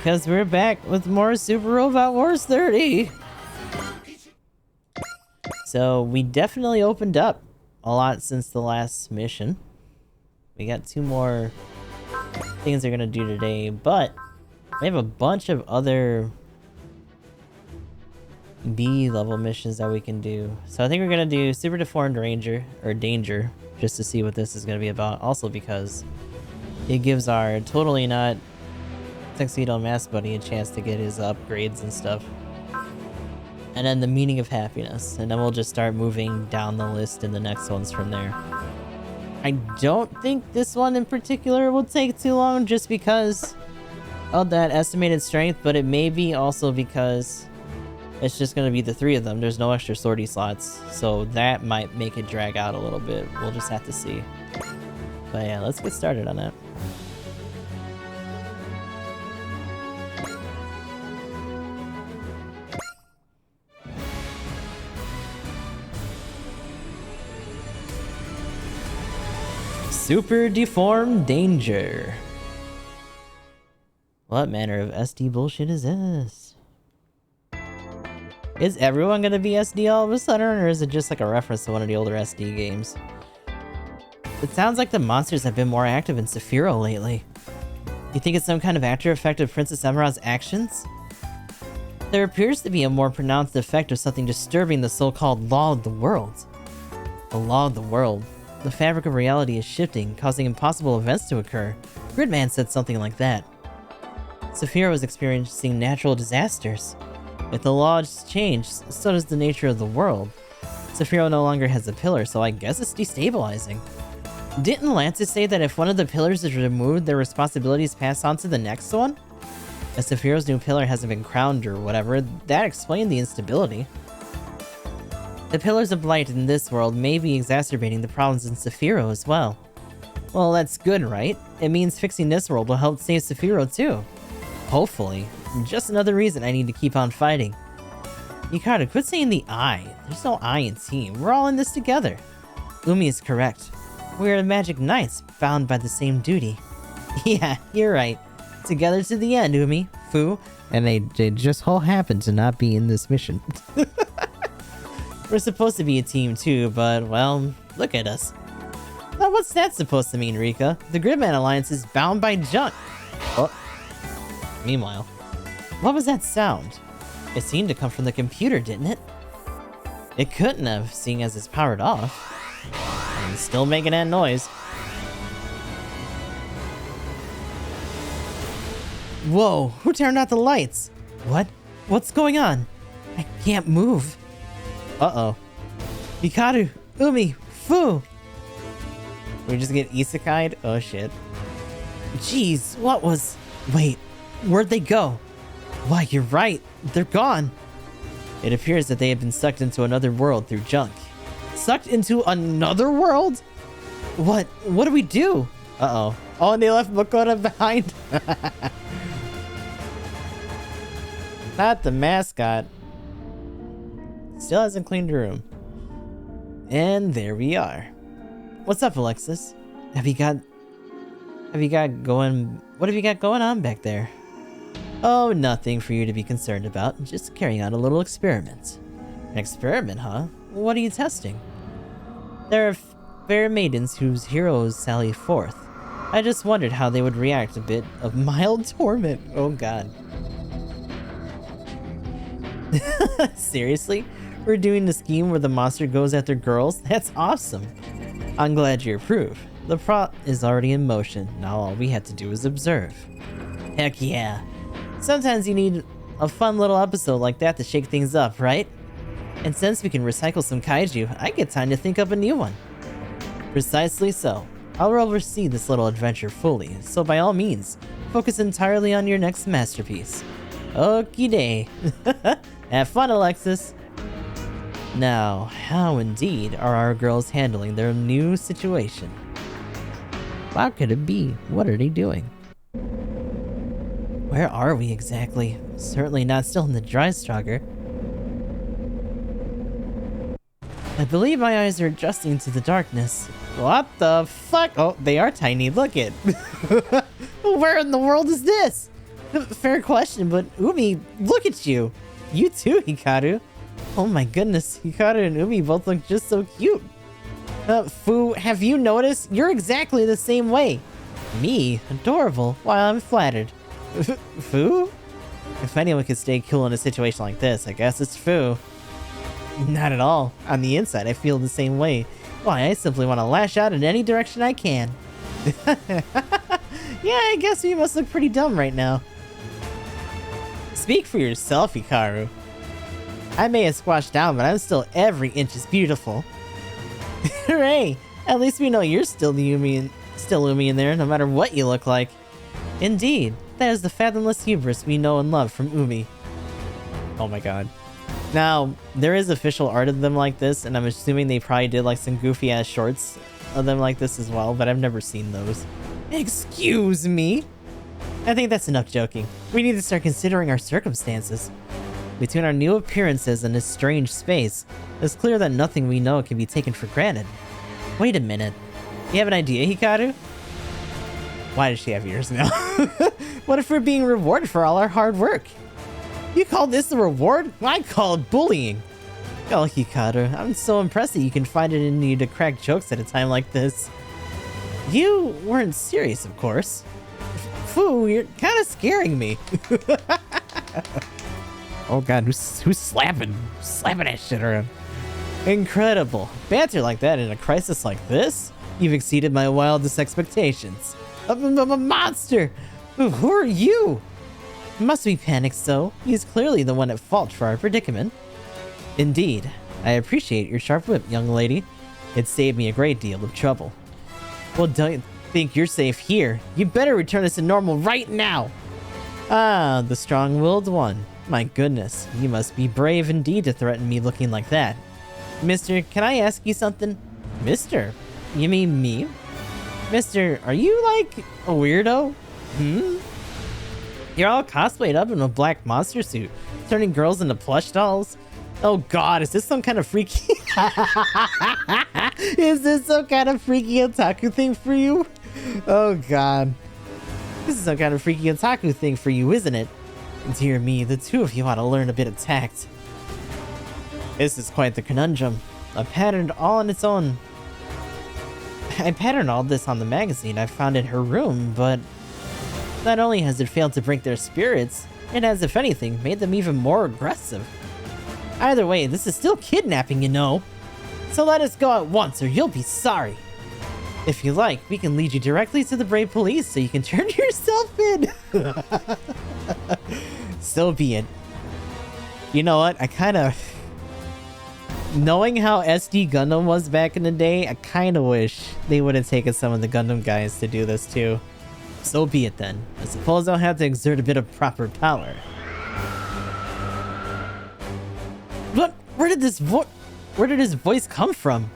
Because we're back with more Super Robot Wars 30. So we definitely opened up a lot since the last mission. We got 2 more things they're gonna do today, but we have a bunch of other B level missions that we can do. So I think we're gonna do Super Deformed Ranger, or Danger, just to see what this is gonna be about. Also because it gives our totally not Tuxedo Mask Buddy a chance to get his upgrades and stuff. And then the Meaning of Happiness, and then we'll just start moving down the list in the next ones from there. I don't think this one in particular will take too long just because of that estimated strength, but it may be also because it's just going to be the 3 of them. There's no extra sortie slots, so that might make it drag out a little bit. We'll just have to see. But yeah, let's get started on that. Super Deformed Danger. What manner of SD bullshit is this? Is everyone gonna be SD all of a sudden, or is it just like a reference to one of the older SD games? It sounds like the monsters have been more active in Sephiroth lately. You think it's some kind of after effect of Princess Emerald's actions? There appears to be a more pronounced effect of something disturbing the so-called law of the world. The law of the world. The fabric of reality is shifting, causing impossible events to occur. Gridman said something like that. Sephiroth is experiencing natural disasters. If the laws change, so does the nature of the world. Sephiroth no longer has a pillar, so I guess it's destabilizing. Didn't Lantis say that if one of the pillars is removed, their responsibilities pass on to the next one? If Sephiroth's new pillar hasn't been crowned or whatever, that explained the instability. The pillars of light in this world may be exacerbating the problems in Sephiroth as well. Well, that's good, right? It means fixing this world will help save Sephiroth too. Hopefully. Just another reason I need to keep on fighting. Yukata, quit saying the I. There's no I in team. We're all in this together. Umi is correct. We're the Magic Knights, bound by the same duty. Yeah, you're right. Together to the end, Umi, Fu. And they just all happen to not be in this mission. We're supposed to be a team too, but, well, look at us. Now what's that supposed to mean, Rika? The Gridman Alliance is bound by junk. Oh. Meanwhile, what was that sound? It seemed to come from the computer, didn't it? It couldn't have, seeing as it's powered off. And it's still making that noise. Whoa, who turned out the lights? What? What's going on? I can't move. Uh-oh. Hikaru, Umi, Fu! We just get isekai'd? Oh shit. Jeez, what was... Wait, where'd they go? Why, you're right. They're gone. It appears that they have been sucked into another world through junk. Sucked into another world? What do we do? Uh-oh. Oh, and they left Makoto behind. Not the mascot. Still hasn't cleaned her room. And there we are. What's up, Alexis? What have you got going on back there? Oh, nothing for you to be concerned about. Just carrying out a little experiment. An experiment, huh? What are you testing? There are fair maidens whose heroes sally forth. I just wondered how they would react to a bit of mild torment. Oh god. Seriously? We're doing the scheme where the monster goes after girls? That's awesome. I'm glad you approve. The plot is already in motion. Now all we have to do is observe. Heck yeah. Sometimes you need a fun little episode like that to shake things up, right? And since we can recycle some kaiju, I get time to think up a new one. Precisely so. I'll oversee this little adventure fully, so by all means, focus entirely on your next masterpiece. Okie day. Have fun, Alexis. Now, how indeed are our girls handling their new situation? How could it be? What are they doing? Where are we exactly? Certainly not still in the dry stronger. I believe my eyes are adjusting to the darkness. What the fuck? Oh, they are tiny. Look it. Where in the world is this? Fair question, but Umi, look at you. You too, Hikaru. Oh my goodness, Hikaru and Umi both look just so cute. Fu, have you noticed? You're exactly the same way. Me? Adorable. Why, I'm flattered. Fu? If anyone could stay cool in a situation like this, I guess it's Fu. Not at all. On the inside, I feel the same way. Why, I simply want to lash out in any direction I can. Yeah, I guess you must look pretty dumb right now. Speak for yourself, Hikaru. I may have squashed down, but I'm still every inch as beautiful. Hooray! At least we know you're still the Umi in there, no matter what you look like. Indeed, that is the fathomless hubris we know and love from Umi. Oh my god. Now, there is official art of them like this, and I'm assuming they probably did like some goofy ass shorts of them like this as well, but I've never seen those. Excuse me? I think that's enough joking. We need to start considering our circumstances. Between our new appearances in this strange space, it's clear that nothing we know can be taken for granted. Wait a minute. You have an idea, Hikaru? Why does she have ears now? What if we're being rewarded for all our hard work? You call this a reward? I call it bullying. Oh, Hikaru, I'm so impressed that you can find it in you to crack jokes at a time like this. You weren't serious, of course. Fu, you're kind of scaring me. Oh god, who's slapping that shit around? Incredible. Banter like that in a crisis like this? You've exceeded my wildest expectations. A monster! Who are you? Must we panic so? He's clearly the one at fault for our predicament. Indeed. I appreciate your sharp wit, young lady. It saved me a great deal of trouble. Well, don't you think you're safe here? You better return us to normal right now! Ah, the strong-willed one. My goodness, you must be brave indeed to threaten me looking like that. Mister, can I ask you something? Mister? You mean me? Mister, are you like a weirdo? You're all cosplayed up in a black monster suit, turning girls into plush dolls? Oh god, is this some kind of freaky... Is this some kind of freaky otaku thing for you? Oh god. This is some kind of freaky otaku thing for you, isn't it? Dear me, the two of you ought to learn a bit of tact. This is quite the conundrum. I patterned all this on the magazine I found in her room, but not only has it failed to break their spirits, it has, if anything, made them even more aggressive. Either way, this is still kidnapping, you know. So let us go at once or you'll be sorry. If you like, we can lead you directly to the Brave Police so you can turn yourself in. So be it. You know what? I kind of... Knowing how SD Gundam was back in the day, I kind of wish they would have taken some of the Gundam guys to do this too. So be it then. I suppose I'll have to exert a bit of proper power. But where did his voice come from?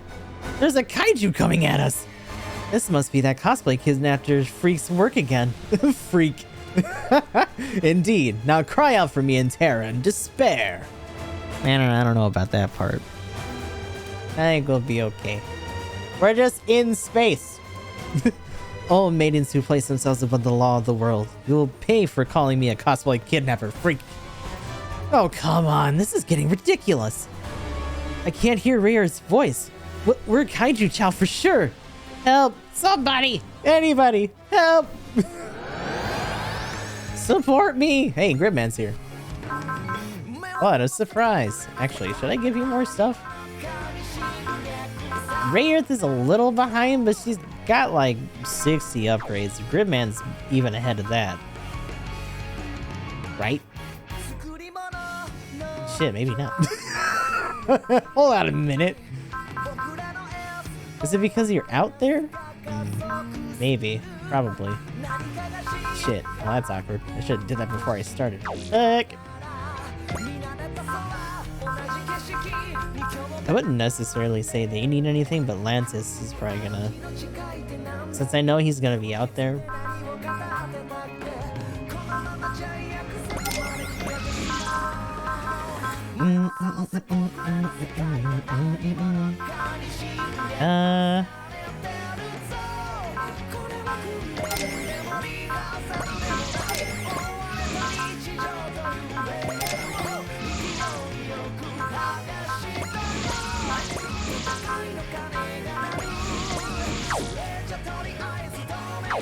There's a kaiju coming at us! This must be that cosplay kidnapper freak's work again. Freak. Indeed. Now cry out for me in terror and despair. Man, I don't know about that part. I think we'll be okay. We're just in space. Oh, maidens who place themselves above the law of the world. You will pay for calling me a cosplay kidnapper freak. Oh, come on. This is getting ridiculous. I can't hear Rayer's voice. We're Kaiju Chow for sure. Help! Somebody! Anybody! Help! Support me! Hey, Gridman's here. What a surprise. Actually, should I give you more stuff? Rayearth is a little behind, but she's got like 60 upgrades. Gridman's even ahead of that. Right? Shit, maybe not. Hold on a minute. Is it because you're out there? Maybe. Probably. Shit. Well, that's awkward. I should have did that before I started. Heck. I wouldn't necessarily say they need anything, but Lantis is probably gonna... Since I know he's gonna be out there.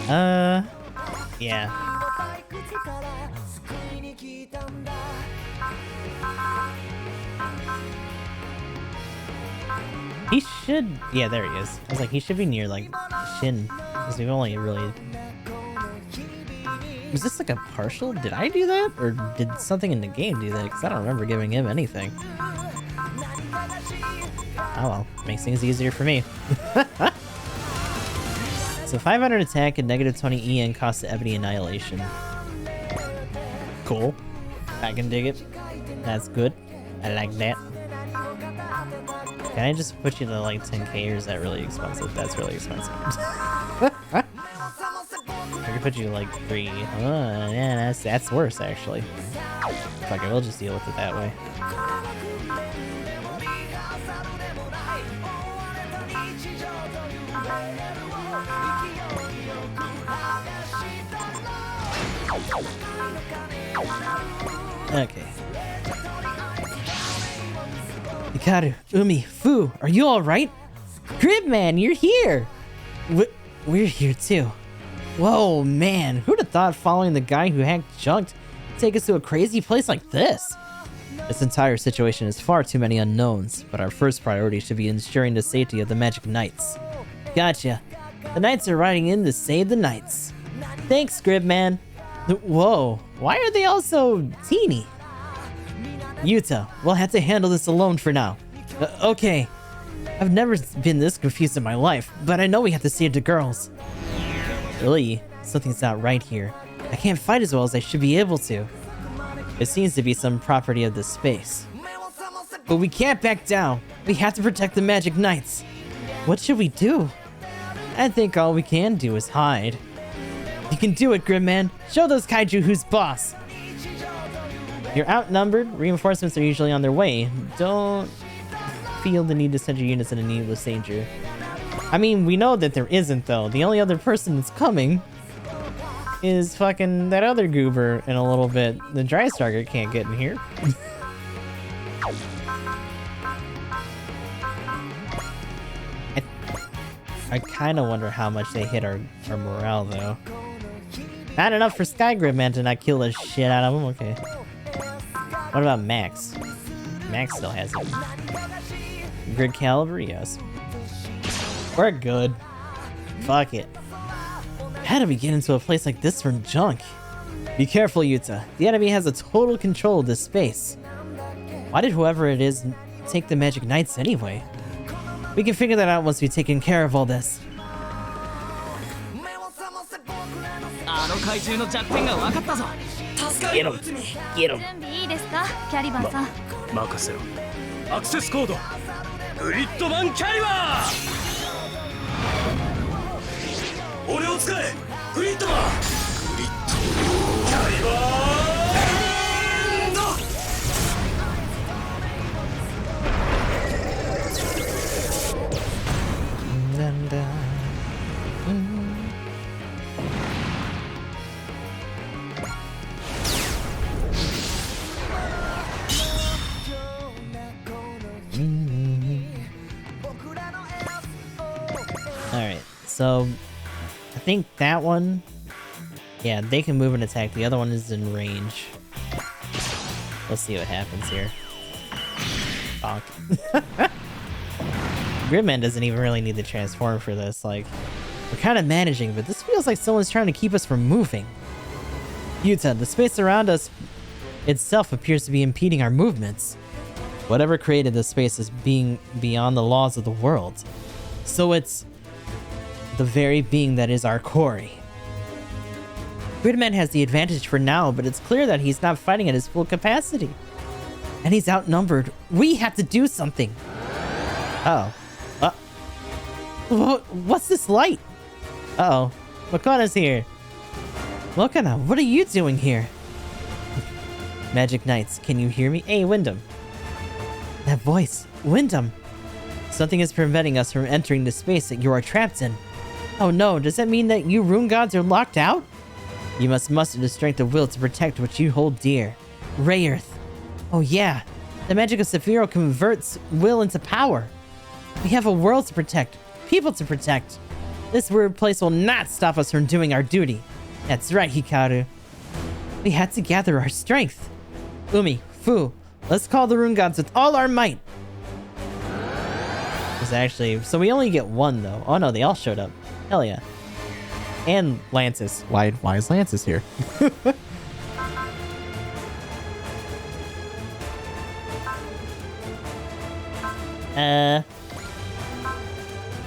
Yeah. He should... Yeah, there he is. I was like, he should be near, like, Shin. Because we've only really... Was this like a partial? Did I do that? Or did something in the game do that? Because I don't remember giving him anything. Oh well, makes things easier for me. So 500 attack and negative 20 EN cost to Ebony Annihilation. Cool. I can dig it. That's good. I like that. Can I just put you to like 10k, or is that really expensive? That's really expensive. I can put you to like 3. Oh, yeah, that's worse actually. Fuck it, we'll just deal with it that way. Okay. Hikaru, Umi, Fu, are you alright? Gridman, you're here! We're here too. Whoa, man, who'd have thought following the guy who hacked Junked would take us to a crazy place like this? This entire situation has far too many unknowns, but our first priority should be ensuring the safety of the Magic Knights. Gotcha. The Knights are riding in to save the Knights. Thanks, Gridman. Whoa, why are they all so teeny? Yuta, we'll have to handle this alone for now. Okay. I've never been this confused in my life, but I know we have to save the girls. Really? Something's not right here. I can't fight as well as I should be able to. It seems to be some property of this space. But we can't back down. We have to protect the Magic Knights. What should we do? I think all we can do is hide. You can do it, Gridman. Show those kaiju who's boss. You're outnumbered. Reinforcements are usually on their way. Don't feel the need to send your units in a needless danger. I mean, we know that there isn't, though. The only other person that's coming is fucking that other goober in a little bit. The Dry Starker can't get in here. I kind of wonder how much they hit our morale, though. Not enough for Sky Gridman to not kill the shit out of him. Okay. What about Max? Max still has it. Grid Caliber? Yes. We're good. Fuck it. How do we get into a place like this from junk? Be careful, Yuta. The enemy has a total control of this space. Why did whoever it is take the Magic Knights anyway? We can figure that out once we've taken care of all this. Get him! Get him! Access code! Gridman Caliber! 俺を使え! Gridman! Caliber! Alright, so I think that one, yeah, they can move and attack. The other one is in range. We'll see what happens here. Bonk. Gridman doesn't even really need to transform for this. Like, we're kind of managing, but this feels like someone's trying to keep us from moving. Yuta, the space around us itself appears to be impeding our movements. Whatever created this space is being beyond the laws of the world. So it's the very being that is our quarry. Gridman has the advantage for now, but it's clear that he's not fighting at his full capacity. And he's outnumbered. We have to do something. Uh-oh. What's this light? Uh-oh. Makona's here. Makona, what are you doing here? Magic Knights, can you hear me? Hey, Wyndham. That voice. Wyndham. Something is preventing us from entering the space that you are trapped in. Oh no, does that mean that you rune gods are locked out? You must muster the strength of will to protect what you hold dear. Rayearth. Oh yeah, the magic of Sephiroth converts will into power. We have a world to protect, people to protect. This weird place will not stop us from doing our duty. That's right, Hikaru. We had to gather our strength. Umi, Fu, let's call the rune gods with all our might. It's actually... So we only get one, though. Oh, no, they all showed up. Hell yeah. And Lancis. Why is Lancis here?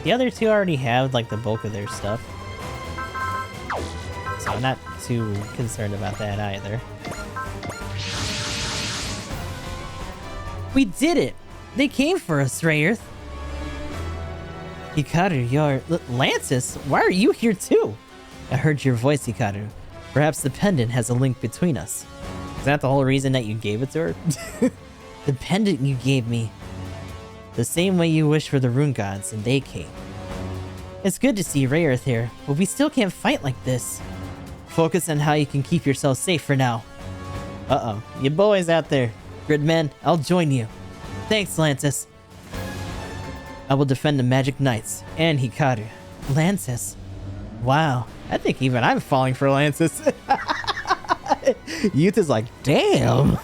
The other two already have, like, the bulk of their stuff. So I'm not too concerned about that either. We did it! They came for us, Rayerth! Hikaru, you're... Lancis? Why are you here too? I heard your voice, Hikaru. Perhaps the pendant has a link between us. Is that the whole reason that you gave it to her? The pendant you gave me. The same way you wished for the rune gods, and they came. It's good to see Rayerth here, but we still can't fight like this. Focus on how you can keep yourself safe for now. Uh-oh. You boys out there. Gridman, I'll join you. Thanks, Lancis. I will defend the Magic Knights and Hikaru. Lancis. Wow. I think even I'm falling for Lancis. Youth is like, damn.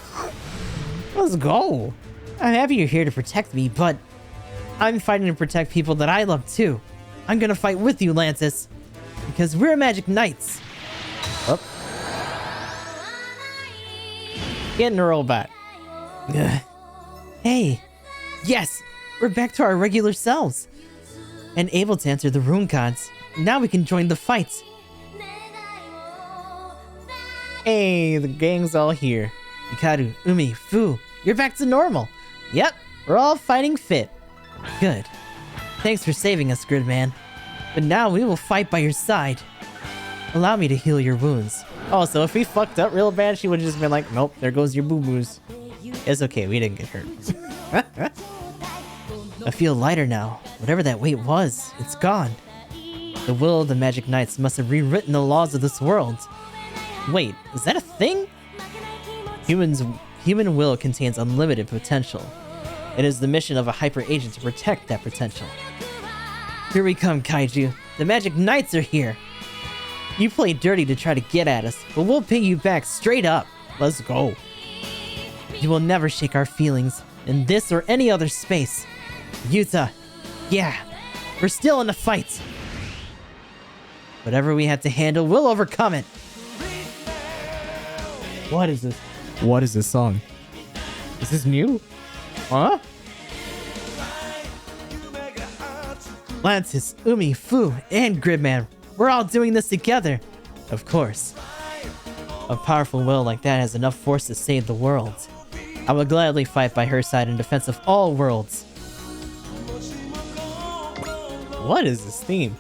Let's go. I'm happy you're here to protect me, but I'm fighting to protect people that I love too. I'm gonna fight with you, Lancis. Because we're Magic Knights. Oh. Get in a robot. Ugh. Hey. Yes. We're back to our regular selves. And able to answer the rune gods. Now we can join the fights. Hey, the gang's all here. Hikaru, Umi, Fu, you're back to normal. Yep, we're all fighting fit. Good. Thanks for saving us, Gridman. But now we will fight by your side. Allow me to heal your wounds. Oh, so if we fucked up real bad, she would have just been like, nope, there goes your boo-boos. It's okay, we didn't get hurt. I feel lighter now. Whatever that weight was, it's gone. The will of the Magic Knights must have rewritten the laws of this world. Wait, is that a thing? Human will contains unlimited potential. It is the mission of a hyper agent to protect that potential. Here we come, Kaiju. The Magic Knights are here. You played dirty to try to get at us, but we'll pay you back straight up. Let's go. You will never shake our feelings in this or any other space. Yuta, yeah, we're still in the fight. Whatever we have to handle, we'll overcome it. What is this? What is this song? Is this new? Huh? Lancis, Umi, Fu, and Gridman. We're all doing this together. Of course. A powerful will like that has enough force to save the world. I will gladly fight by her side in defense of all worlds. What is this theme?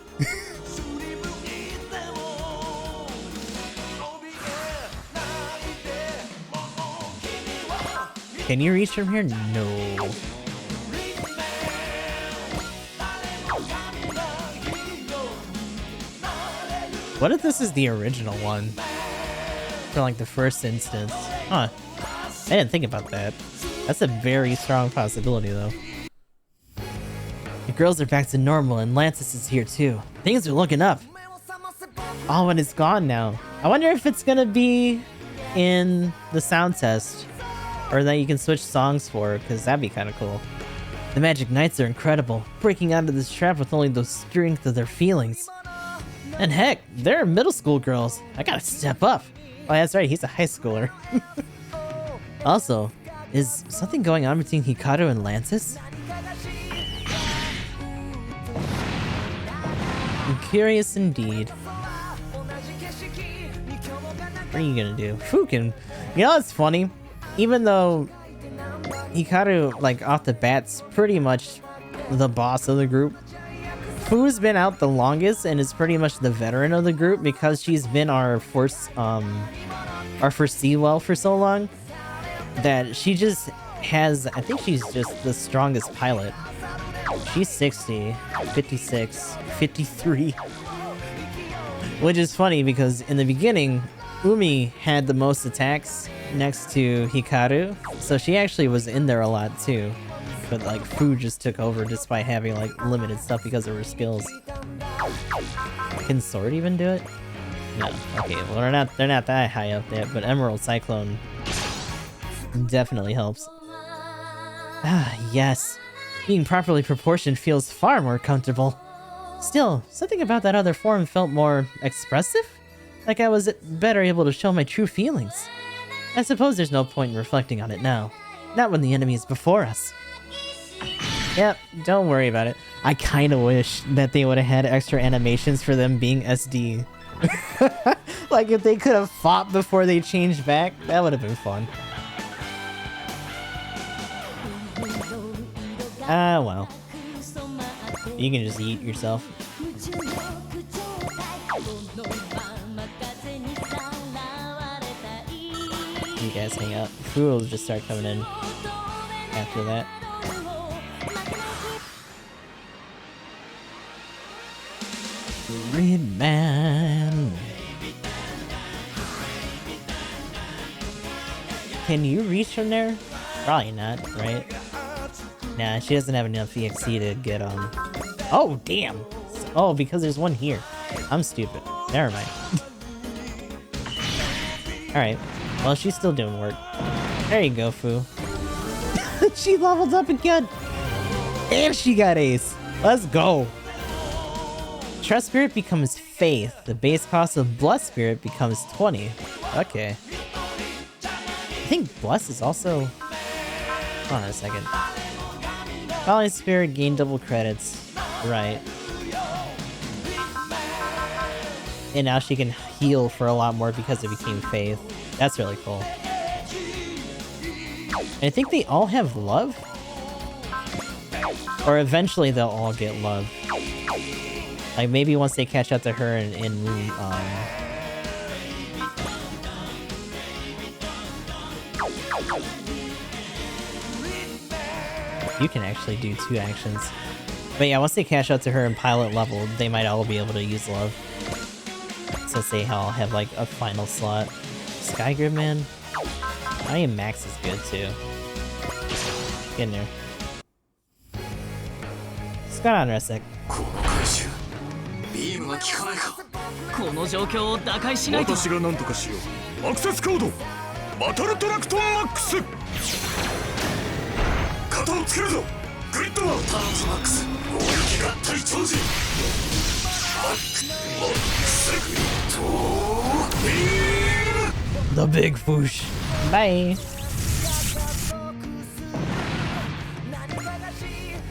Can you reach from here? No. What if this is the original one? For like the first instance. Huh. I didn't think about that. That's a very strong possibility though. The girls are back to normal and Lancis is here too. Things are looking up. Oh, and it's gone now. I wonder if it's gonna be in the sound test. Or that you can switch songs for, because that'd be kind of cool. The Magic Knights are incredible, breaking out of this trap with only the strength of their feelings. And heck, they're middle school girls. I gotta step up. Oh, that's right, he's a high schooler. Also, is something going on between Hikaru and Lancis? I'm curious indeed. What are you gonna do? Fukin. You know what's funny? Even though Hikaru, like, off the bat's pretty much the boss of the group, Fu's been out the longest and is pretty much the veteran of the group because she's been our first Seawell for so long that she just has, I think she's just the strongest pilot. She's 60, 56, 53. Which is funny because in the beginning, Umi had the most attacks next to Hikaru, so she actually was in there a lot too. But like Fu just took over despite having like limited stuff because of her skills. Can Sword even do it? No. Okay, well they're not that high up there, but Emerald Cyclone definitely helps. Ah, yes. Being properly proportioned feels far more comfortable. Still, something about that other form felt more expressive? Like I was better able to show my true feelings. I suppose there's no point in reflecting on it now. Not when the enemy is before us. Yep, don't worry about it. I kinda wish that they would have had extra animations for them being SD. Like if they could have fought before they changed back, that would have been fun. Ah, well. You can just eat yourself. You guys hang out. Food will just start coming in after that. Red man. Can you reach from there? Probably not, right? Nah, she doesn't have enough EXE to get on. Oh, damn! Oh, because there's one here. I'm stupid. Never mind. Alright. Well, she's still doing work. There you go, Fu. She leveled up again! And she got ace! Let's go! Trust Spirit becomes Faith. The base cost of Bless Spirit becomes 20. Okay. I think Bless is also... Hold on a second. Follies Spirit gain double credits. Right. And now she can heal for a lot more because it became Faith. That's really cool. And I think they all have love? Or eventually they'll all get love. Like maybe once they catch up to her in you can actually do 2 actions. But yeah, once they catch up to her in pilot level, they might all be able to use love. Since they all have like a final slot. Skygrid, man? I am Max is good too. Get in there. What's going on, Resek? この状況を打開しないと。私が何とかしよう。アクセスコードバトルトラクトンマックス。肩をつけるぞ。グリッドマン。ターンマックス。攻撃が対長時。マックスグリッド。ビーム。The big foosh. Bye.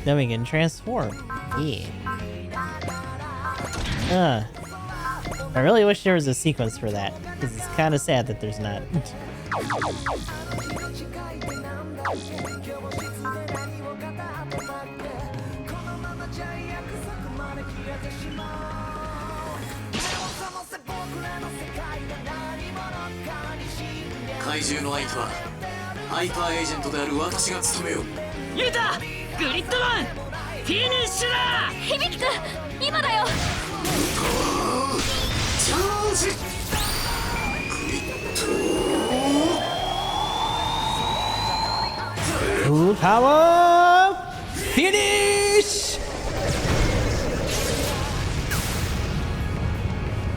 Then we can transform. Yeah. I really wish there was a sequence for that, because it's kind of sad that there's not. Yuta! グリッドマン！フィニッシュだ！響く！今だよ！ Full power! Finish!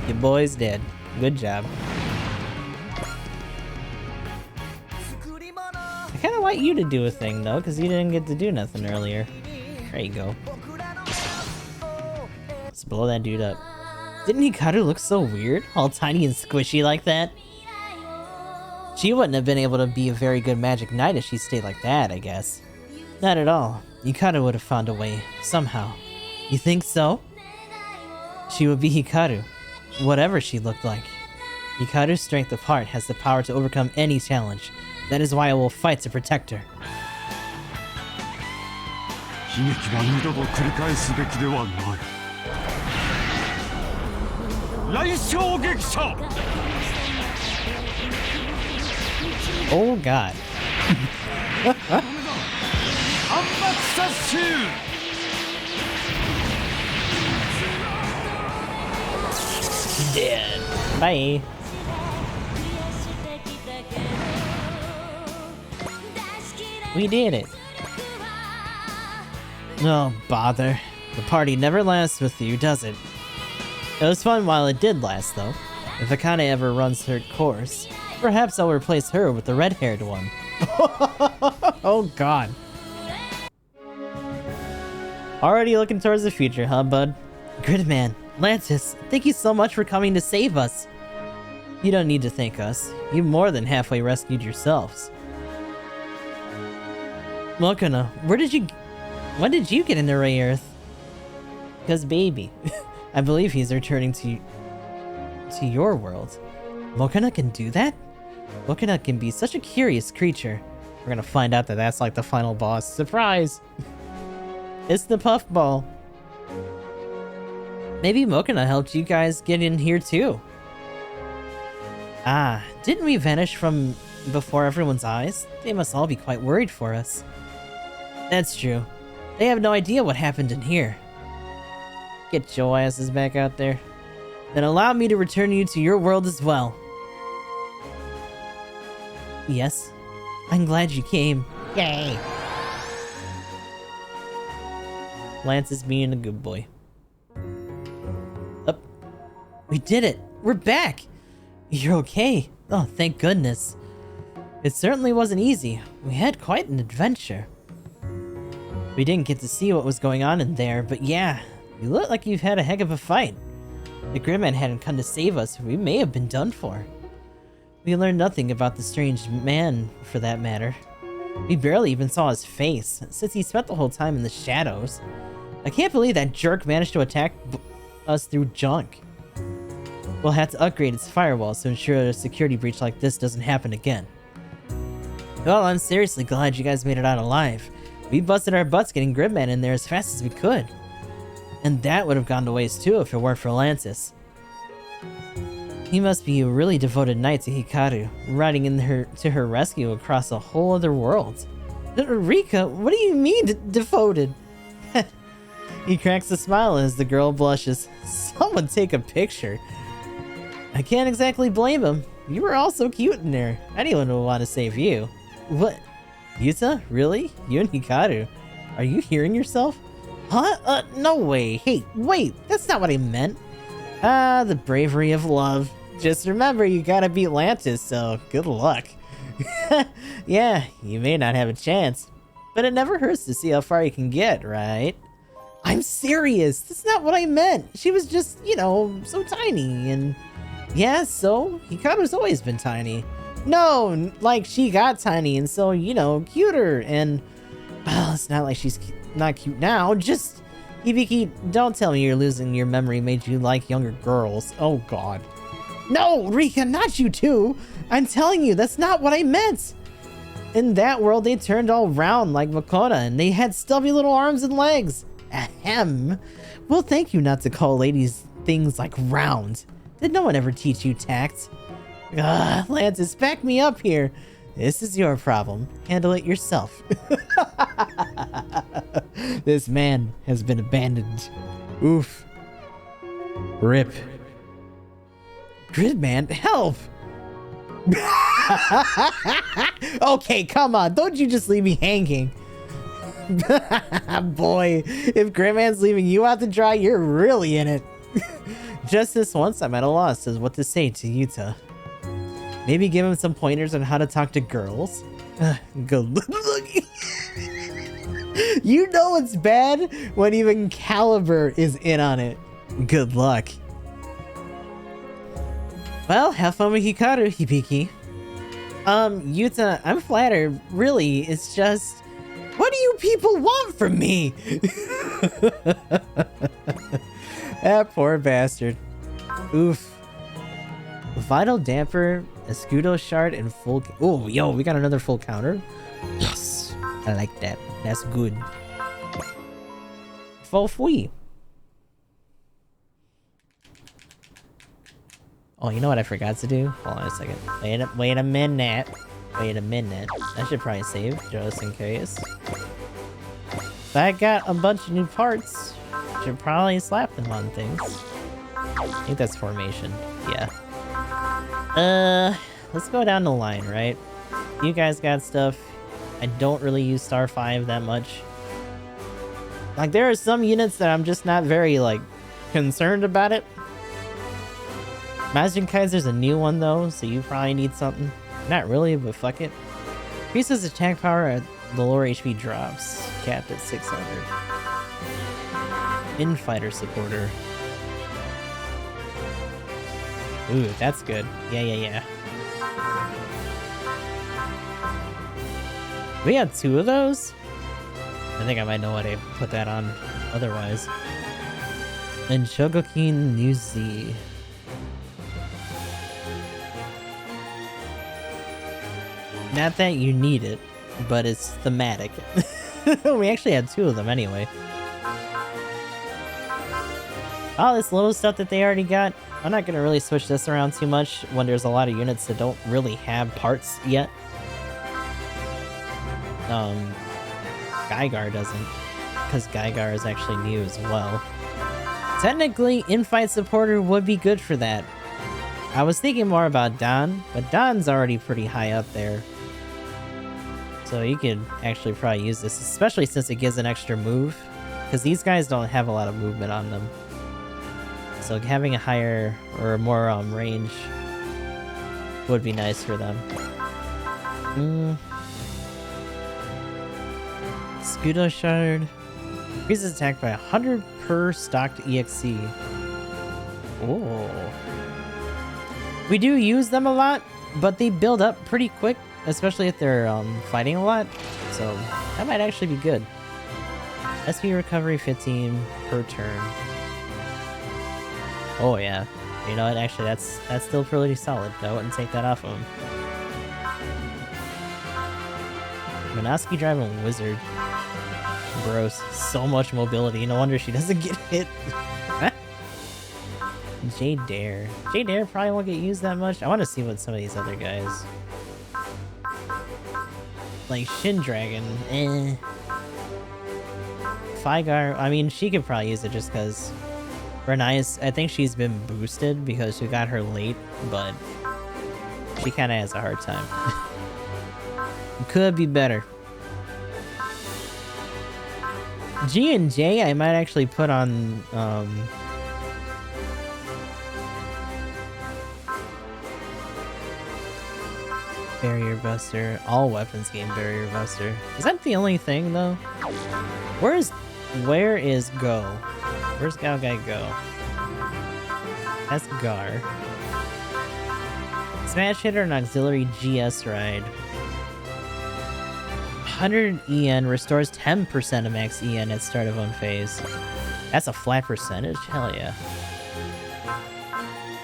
Your boy's dead. Good job. I kind of want you to do a thing though, because you didn't get to do nothing earlier. There you go. Let's blow that dude up. Didn't Hikaru look so weird? All tiny and squishy like that? She wouldn't have been able to be a very good Magic Knight if she stayed like that, I guess. Not at all. Hikaru would have found a way, somehow. You think so? She would be Hikaru, whatever she looked like. Hikaru's strength of heart has the power to overcome any challenge. That is why I will fight to protect her. Oh god. Dead. Bye. We did it. Oh, bother. The party never lasts with you, does it? It was fun while it did last, though. If Akane ever runs her course, perhaps I'll replace her with the red-haired one. Oh god. Already looking towards the future, huh, bud? Gridman, Lantis, thank you so much for coming to save us. You don't need to thank us. You more than halfway rescued yourselves. Mokona, when did you get into Ray Earth? Because baby, I believe he's returning to your world. Mokona can do that? Mokona can be such a curious creature. We're gonna find out that that's like the final boss. Surprise! It's the puffball. Maybe Mokona helped you guys get in here too. Ah, didn't we vanish from before everyone's eyes? They must all be quite worried for us. That's true. They have no idea what happened in here. Get your asses back out there. Then allow me to return you to your world as well. Yes, I'm glad you came. Yay! Lance is being a good boy. Up. We did it! We're back! You're okay. Oh, thank goodness. It certainly wasn't easy. We had quite an adventure. We didn't get to see what was going on in there, but yeah, you look like you've had a heck of a fight. If Gridman hadn't come to save us, we may have been done for. We learned nothing about the strange man, for that matter. We barely even saw his face, since he spent the whole time in the shadows. I can't believe that jerk managed to attack us through junk. We'll have to upgrade its firewalls to ensure a security breach like this doesn't happen again. Well, I'm seriously glad you guys made it out alive. We busted our butts getting Gridman in there as fast as we could. And that would have gone to waste too if it weren't for Lantis. He must be a really devoted knight to Hikaru, riding to her rescue across a whole other world. Rika, what do you mean devoted? He cracks a smile as the girl blushes. Someone take a picture. I can't exactly blame him. You were all so cute in there. Anyone would want to save you. What? Yuta? Really? You and Hikaru? Are you hearing yourself? Huh? No way. Hey, wait. That's not what I meant. Ah, the bravery of love. Just remember, you gotta beat Lantis, so good luck. Yeah, you may not have a chance, but it never hurts to see how far you can get, right? I'm serious. That's not what I meant. She was just, you know, so tiny, and... Yeah, so? Hikaru's always been tiny. No, like, she got tiny, and so, you know, cuter, and... Well, it's not like she's not cute now, just... Hibiki, don't tell me you're losing your memory made you like younger girls. Oh, God. No, Rika, not you too! I'm telling you, that's not what I meant! In that world, they turned all round like Makona, and they had stubby little arms and legs. Ahem. Well, thank you not to call ladies things like round. Did no one ever teach you tact? Lantis, back me up here. This is your problem. Handle it yourself. This man has been abandoned. Oof. Rip. Gridman, help! Okay, come on. Don't you just leave me hanging. Boy, if Gridman's leaving you out to dry, you're really in it. Just this once, I'm at a loss as what to say to Yuta. Maybe give him some pointers on how to talk to girls. Good look. You know it's bad when even Caliber is in on it. Good luck. Well, have fun with Hikaru, Hibiki. Yuta, I'm flattered. Really, it's just... What do you people want from me? That poor bastard. Oof. Vital Damper, Escudo Shard, and full... Oh, yo, we got another full counter. Yes. I like that. That's good. Full fui. Oh, you know what I forgot to do? Hold on a second. Wait a minute. Wait a minute. I should probably save, just in case. But I got a bunch of new parts. Should probably slap them on things. I think that's formation. Yeah. Let's go down the line, right? You guys got stuff. I don't really use Star 5 that much. Like, there are some units that I'm just not very, like, concerned about it. Imagine Kaiser's a new one though, so you probably need something. Not really, but fuck it. Increases attack power at the lower HP drops, capped at 600. Infighter supporter. Ooh, that's good. Yeah. We had 2 of those? I think I might know what I put that on otherwise. And Shogokin New Z. Not that you need it, but it's thematic. We actually had 2 of them anyway. All this little stuff that they already got. I'm not gonna really switch this around too much when there's a lot of units that don't really have parts yet. Geigar doesn't, because Geigar is actually new as well. Technically, Infight Supporter would be good for that. I was thinking more about Don, but Don's already pretty high up there. So you could actually probably use this, especially since it gives an extra move, because these guys don't have a lot of movement on them. So having a higher or more range would be nice for them. Scudo Shard. Increases attack by 100 per stocked EXC. Oh. We do use them a lot, but they build up pretty quick, especially if they're fighting a lot. So that might actually be good. SP recovery 15 per turn. Oh yeah. You know what? Actually, that's still pretty solid. I wouldn't take that off of him. Minoski driving wizard. Gross. So much mobility. No wonder she doesn't get hit. J Dare. J Dare probably won't get used that much. I want to see what some of these other guys. Like Shin Dragon. Fygar. I mean, she could probably use it just because. Renais, I think she's been boosted because she got her late, but she kind of has a hard time. Could be better. G and J, I might actually put on Barrier Buster. All weapons gain Barrier Buster. Is that the only thing though? Where is Go? Where's Gao Guy Go? That's Gar. Smash Hitter and Auxiliary GS Ride. 100 EN restores 10% of max EN at start of one phase. That's a flat percentage? Hell yeah.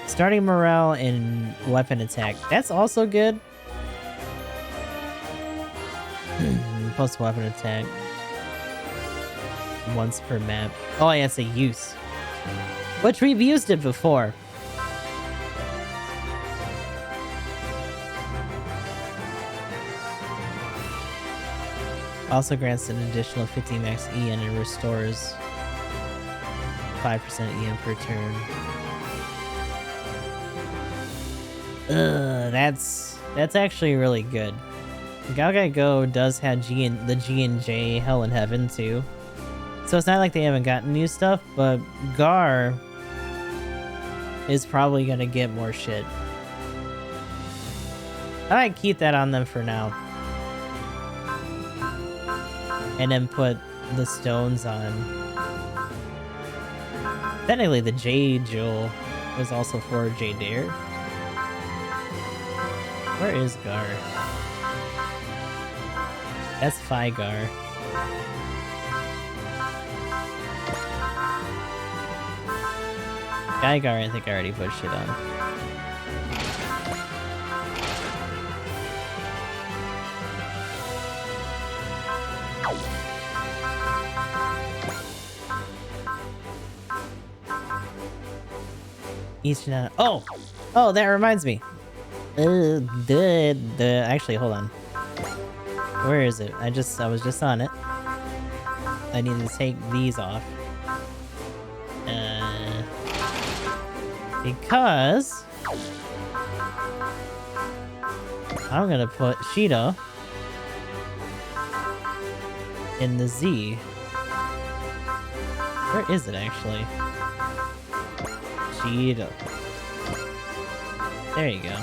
Starting morale and weapon attack. That's also good. Plus weapon attack. Once per map. Oh yeah, it's a use. Which we've used it before. Also grants an additional 50 max EN and restores 5% EN per turn. That's actually really good. Galgai Go does have the G and J Hell in Heaven too. So it's not like they haven't gotten new stuff, but Gar is probably gonna get more shit. I might keep that on them for now. And then put the stones on. Technically the J Jewel was also for J Dare. Where is Gar? That's Fygar. Geigar, I think I already put shit on. Each oh, that reminds me. Actually, hold on. Where is it? I was just on it. I need to take these off. Because I'm gonna put Sheeta in the Z. Where is it actually? Sheeta. There you go.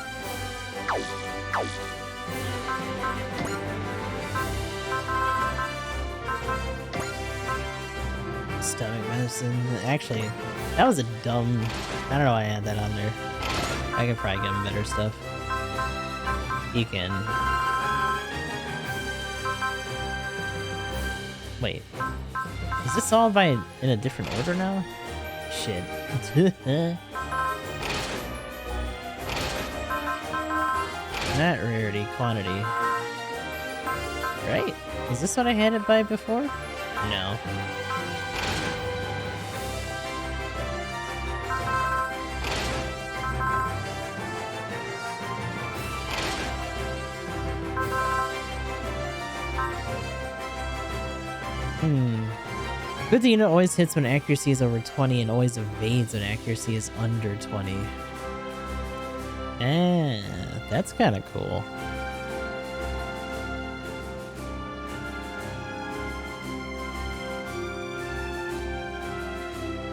Stomach medicine. Actually, that was a dumb... I don't know why I had that on there. I could probably get him better stuff. You can... Wait. Is this all by in a different order now? Shit. Not rarity, quantity. Right? Is this what I had it by before? No. Good thing it always hits when accuracy is over 20 and always evades when accuracy is under 20. That's kind of cool.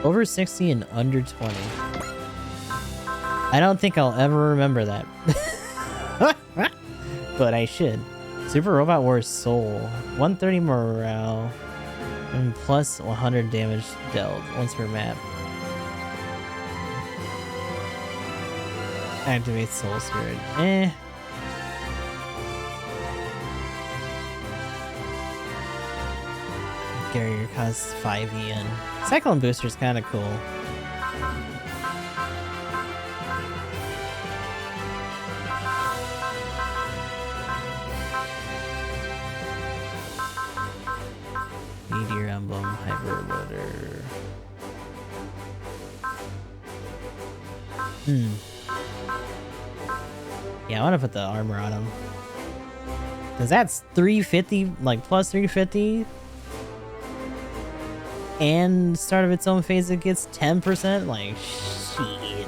Over 60 and under 20. I don't think I'll ever remember that. But I should. Super Robot Wars Soul. 130 morale. And plus 100 damage dealt once per map. Activate Soul Spirit. Carrier costs 5 yen. Cyclone Booster's kind of cool. Meteor Emblem, Hyper Loader. Yeah, I want to put the armor on him. Cause that's 350, like plus 350. And start of its own phase it gets 10%? Like, shit.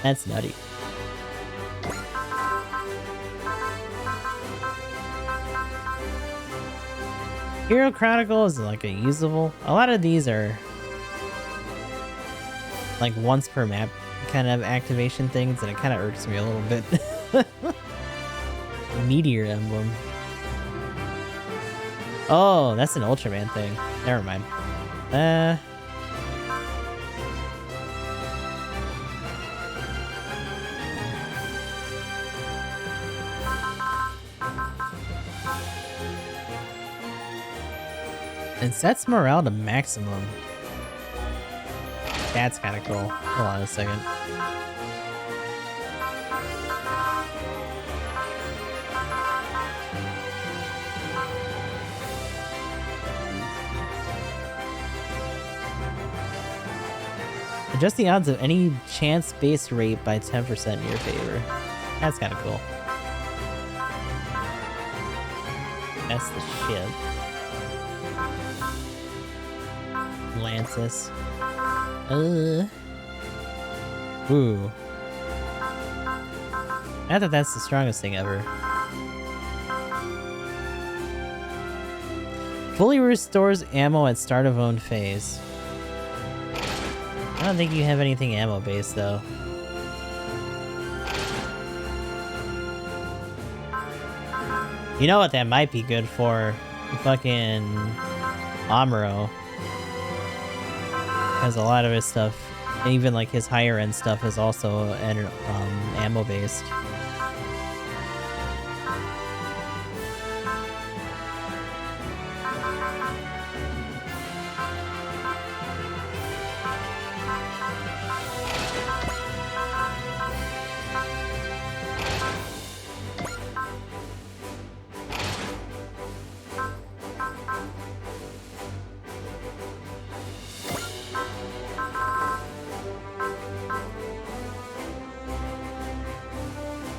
That's nutty. Hero Chronicle is like a usable. A lot of these are like once per map kind of activation things, and it kind of irks me a little bit. Meteor Emblem. Oh, that's an Ultraman thing. Never mind. It sets morale to maximum. That's kind of cool. Hold on a second. Adjust the odds of any chance-based rate by 10% in your favor. That's kind of cool. That's the shit. Lantis. Ooh. Not that that's the strongest thing ever. Fully restores ammo at start of own phase. I don't think you have anything ammo based though. You know what that might be good for? Fucking Amuro. Has a lot of his stuff, even like his higher end stuff is also ammo based.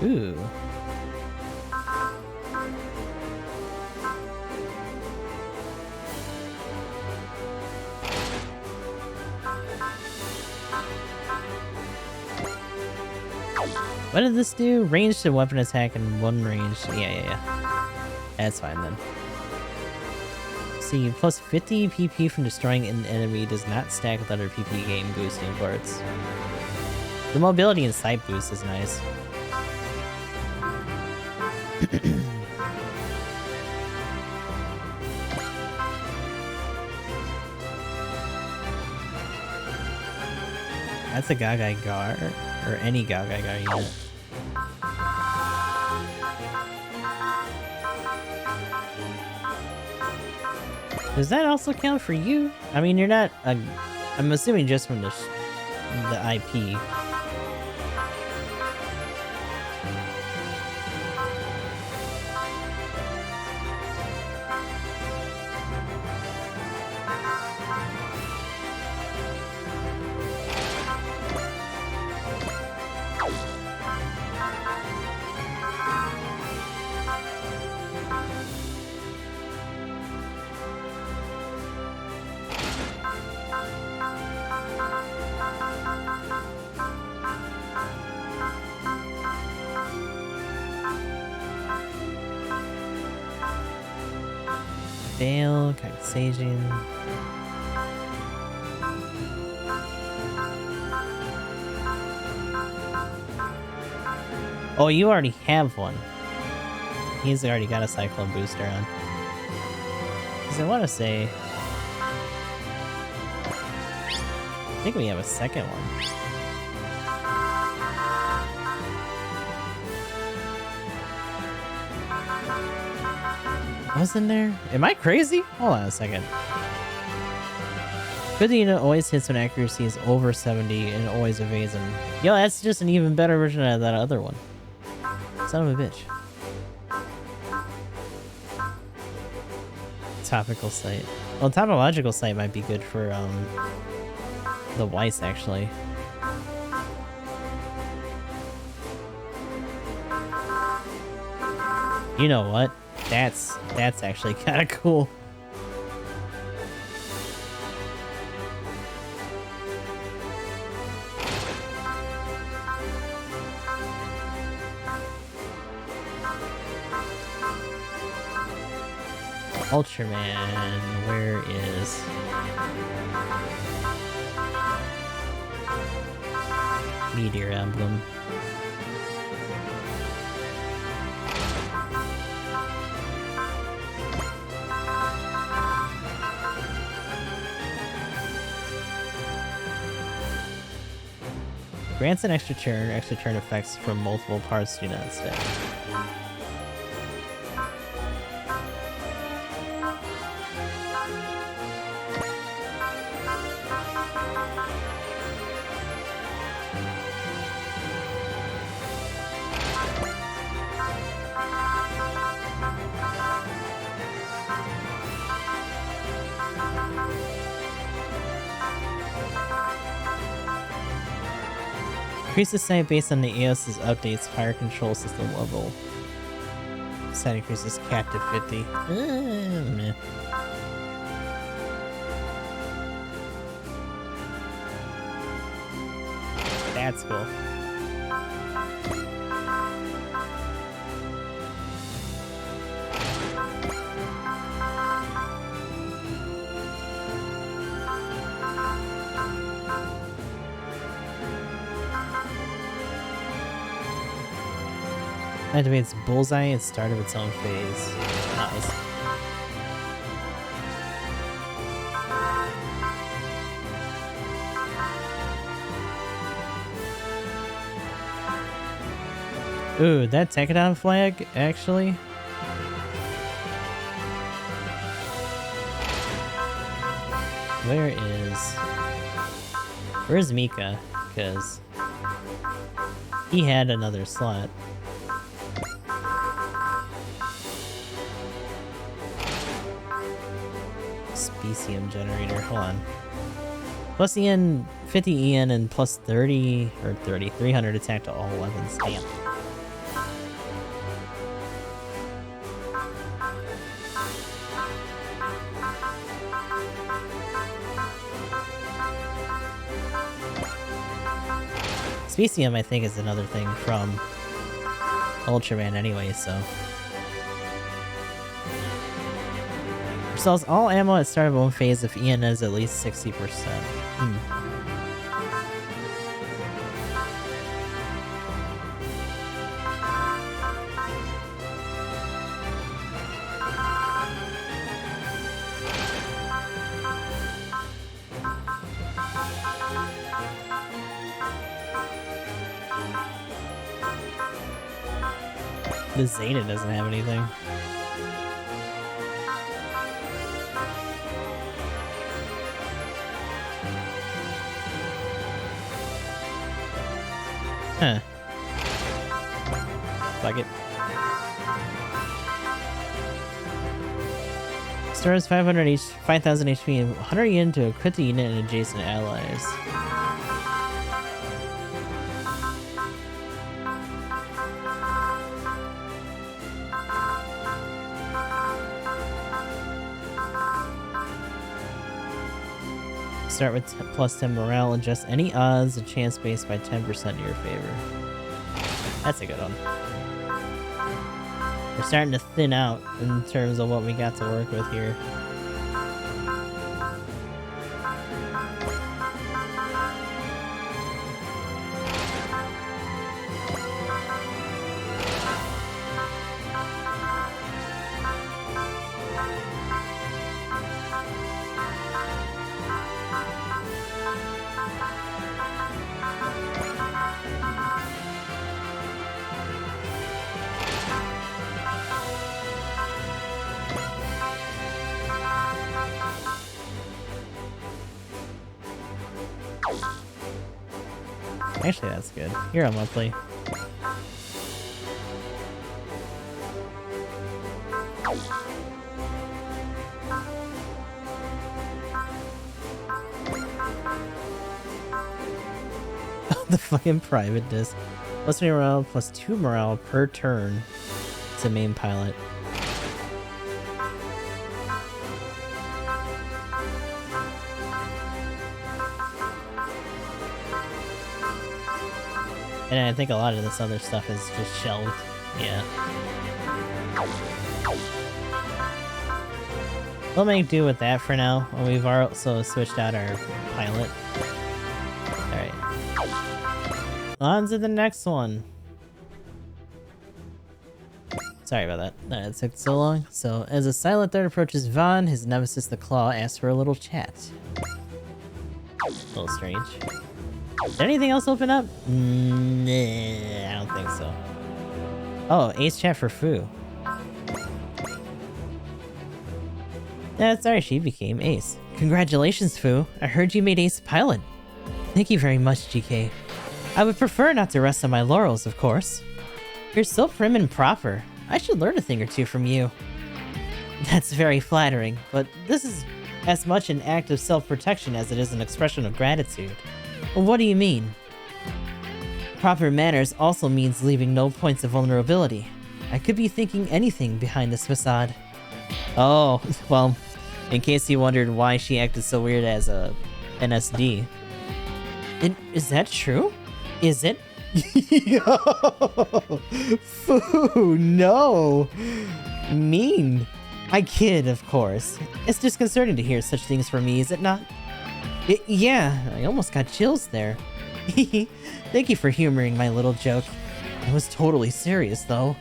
Ooh. What did this do? Range to weapon attack and one range. Yeah. That's fine then. See, plus 50 PP from destroying an enemy does not stack with other PP game boosting parts. The mobility and sight boost is nice. That's a Gagai Gar, or any Gagai Gar unit. Does that also count for you? I mean, you're not a... I'm assuming just from the IP. Fail, Kaisajin. Oh, you already have one. He's already got a Cyclone booster on. Because I want to say... I think we have a second one. Was in there? Am I crazy? Hold on a second. Good unit always hits when accuracy is over 70 and always evades him. Yo, that's just an even better version of that other one. Son of a bitch. Topical sight. Well, topological sight might be good for the Weiss actually. You know what? That's actually kind of cool. Ultraman, where is... Meteor Emblem? Grants an extra turn effects from multiple parts do not stack. Increase the sight based on the EOS's updates fire control system level. Sight increases cap to 50. Meh. That's cool. Activates Bullseye at start of its own phase. Nice. Ooh, that Tekadon flag, actually. Where's Mika? Because he had another slot. Specium generator, hold on. Plus EN, 50 EN and plus 30, or 300 attack to all weapons. Damn. Specium, I think, is another thing from Ultraman anyway, so. Sells all ammo at start of one phase if EN is at least 60%. The Zeta doesn't have anything. Huh. Fuck it. Stores 500 each, 5,000 HP, and 100 yen to equip the unit and adjacent allies. Start with plus 10 morale, adjust any odds of chance based by 10% in your favor. That's a good one. We're starting to thin out in terms of what we got to work with here. Actually, that's good. You're a monthly. The fucking private disc. Plus 3 morale, plus 2 morale per turn to main pilot. And I think a lot of this other stuff is just shelved. Yeah. We'll make do with that for now. We've also switched out our pilot. Alright. On to the next one. Sorry about that. It took so long. So, as a silent third approaches Vaughn, his nemesis the Claw asks for a little chat. A little strange. Did anything else open up? Nah, I don't think so. Oh, Ace chat for Fu. Yeah, sorry, she became Ace. Congratulations, Fu. I heard you made Ace pilot. Thank you very much, GK. I would prefer not to rest on my laurels, of course. You're so prim and proper. I should learn a thing or two from you. That's very flattering, but this is as much an act of self-protection as it is an expression of gratitude. What do you mean? Proper manners also means leaving no points of vulnerability. I could be thinking anything behind this facade. Oh, well, in case you wondered why she acted so weird as a NSD. Is that true? Is it? Foo, no! Mean. I kid, of course. It's disconcerting to hear such things from me, is it not? Yeah, I almost got chills there. Thank you for humoring my little joke. I was totally serious, though.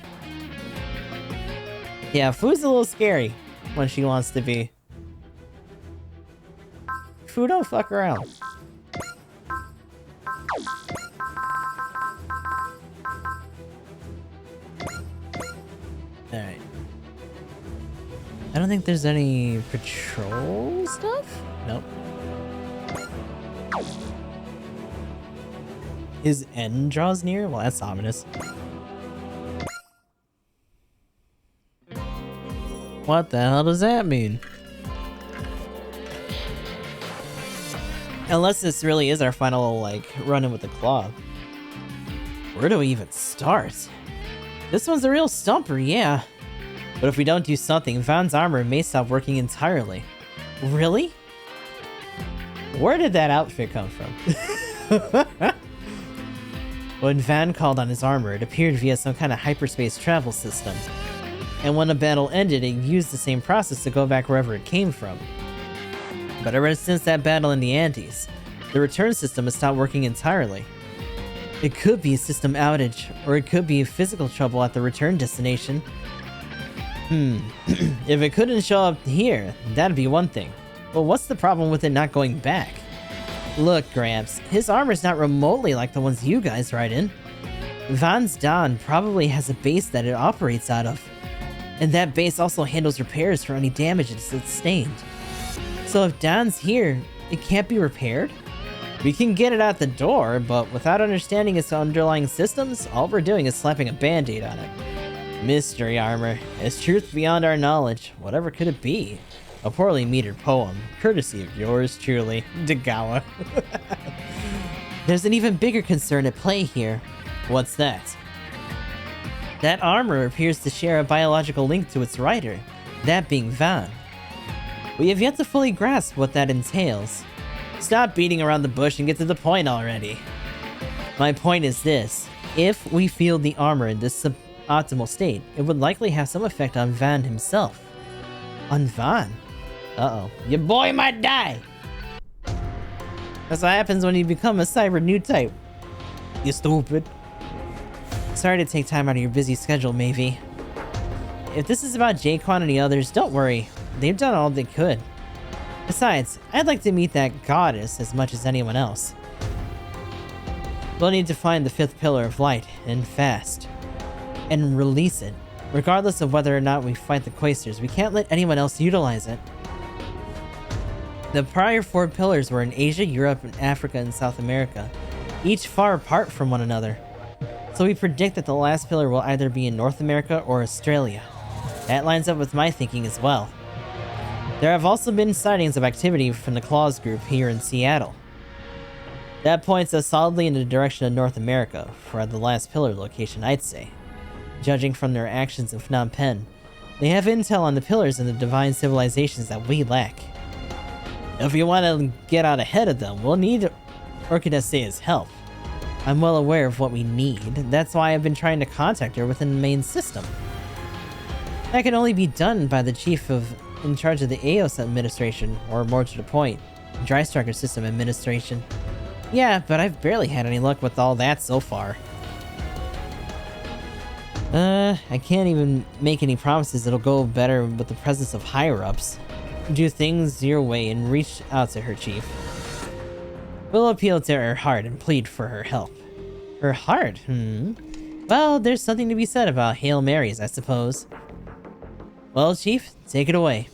Yeah, Fu's a little scary when she wants to be. Fu don't fuck around. Alright. I don't think there's any patrol stuff? Nope. His end draws near? Well, that's ominous. What the hell does that mean? Unless this really is our final, like, run-in with the claw. Where do we even start? This one's a real stumper, yeah. But if we don't do something, Vaughn's armor may stop working entirely. Really? Where did that outfit come from? When Vaughn called on his armor, it appeared via some kind of hyperspace travel system. And when a battle ended, it used the same process to go back wherever it came from. But ever since that battle in the Andes, the return system has stopped working entirely. It could be a system outage, or it could be physical trouble at the return destination. If it couldn't show up here, that'd be one thing. But what's the problem with it not going back? Look, Gramps, his armor's not remotely like the ones you guys ride in. Van's Don probably has a base that it operates out of. And that base also handles repairs for any damage it's sustained. So if Don's here, it can't be repaired? We can get it out the door, but without understanding its underlying systems, all we're doing is slapping a band-aid on it. Mystery armor. Is truth beyond our knowledge? Whatever could it be? A poorly metered poem, courtesy of yours truly, Degawa. There's an even bigger concern at play here. What's that? That armor appears to share a biological link to its writer, that being Van. We have yet to fully grasp what that entails. Stop beating around the bush and get to the point already. My point is this. If we field the armor in this suboptimal state, it would likely have some effect on Van himself. On Van? Uh-oh. Your boy might die! That's what happens when you become a cyber new type. You stupid. Sorry to take time out of your busy schedule, Mavie. If this is about J-Quan and the others, don't worry. They've done all they could. Besides, I'd like to meet that goddess as much as anyone else. We'll need to find the fifth pillar of light, and fast. And release it. Regardless of whether or not we fight the Quaestors, we can't let anyone else utilize it. The prior 4 pillars were in Asia, Europe, and Africa, and South America, each far apart from one another. So we predict that the last pillar will either be in North America or Australia. That lines up with my thinking as well. There have also been sightings of activity from the Claws group here in Seattle. That points us solidly in the direction of North America, for the last pillar location, I'd say. Judging from their actions in Phnom Penh, they have intel on the pillars and the divine civilizations that we lack. If we want to get out ahead of them, we'll need Orchidacea's help. I'm well aware of what we need, that's why I've been trying to contact her within the main system. That can only be done by the chief in charge of the AOS administration, or more to the point, Drystriker system administration. Yeah, but I've barely had any luck with all that so far. I can't even make any promises it'll go better with the presence of higher-ups. Do things your way and reach out to her, Chief. We'll appeal to her heart and plead for her help. Her heart, Well, there's something to be said about Hail Marys, I suppose. Well, Chief, take it away.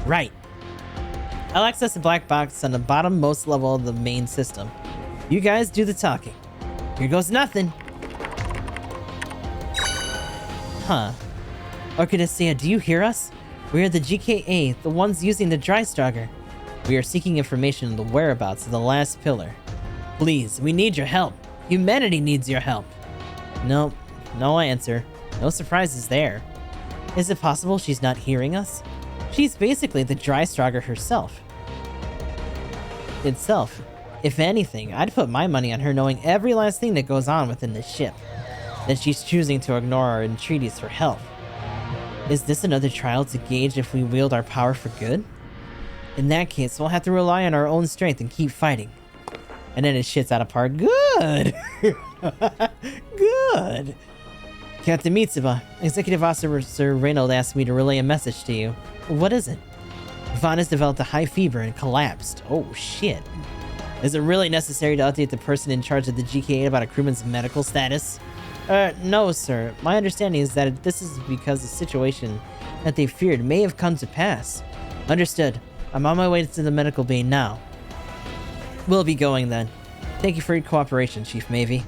Right. I'll access the black box on the bottommost level of the main system. You guys do the talking. Here goes nothing. Huh. Orchidacea, do you hear us? We are the GKA, the ones using the Drystriker. We are seeking information on the whereabouts of the last pillar. Please, we need your help. Humanity needs your help. Nope, no answer. No surprises there. Is it possible she's not hearing us? She's basically the Drystriker herself. If anything, I'd put my money on her knowing every last thing that goes on within this ship. That she's choosing to ignore our entreaties for help. Is this another trial to gauge if we wield our power for good? In that case, we'll have to rely on our own strength and keep fighting. And then it shits out of part. Good! Good! Captain Mitsuba, Executive Officer Sir Reynold asked me to relay a message to you. What is it? Vaughn has developed a high fever and collapsed. Oh shit. Is it really necessary to update the person in charge of the GKA about a crewman's medical status? No, sir. My understanding is that this is because the situation that they feared may have come to pass. Understood. I'm on my way to the medical bay now. We'll be going then. Thank you for your cooperation, Chief Mavie.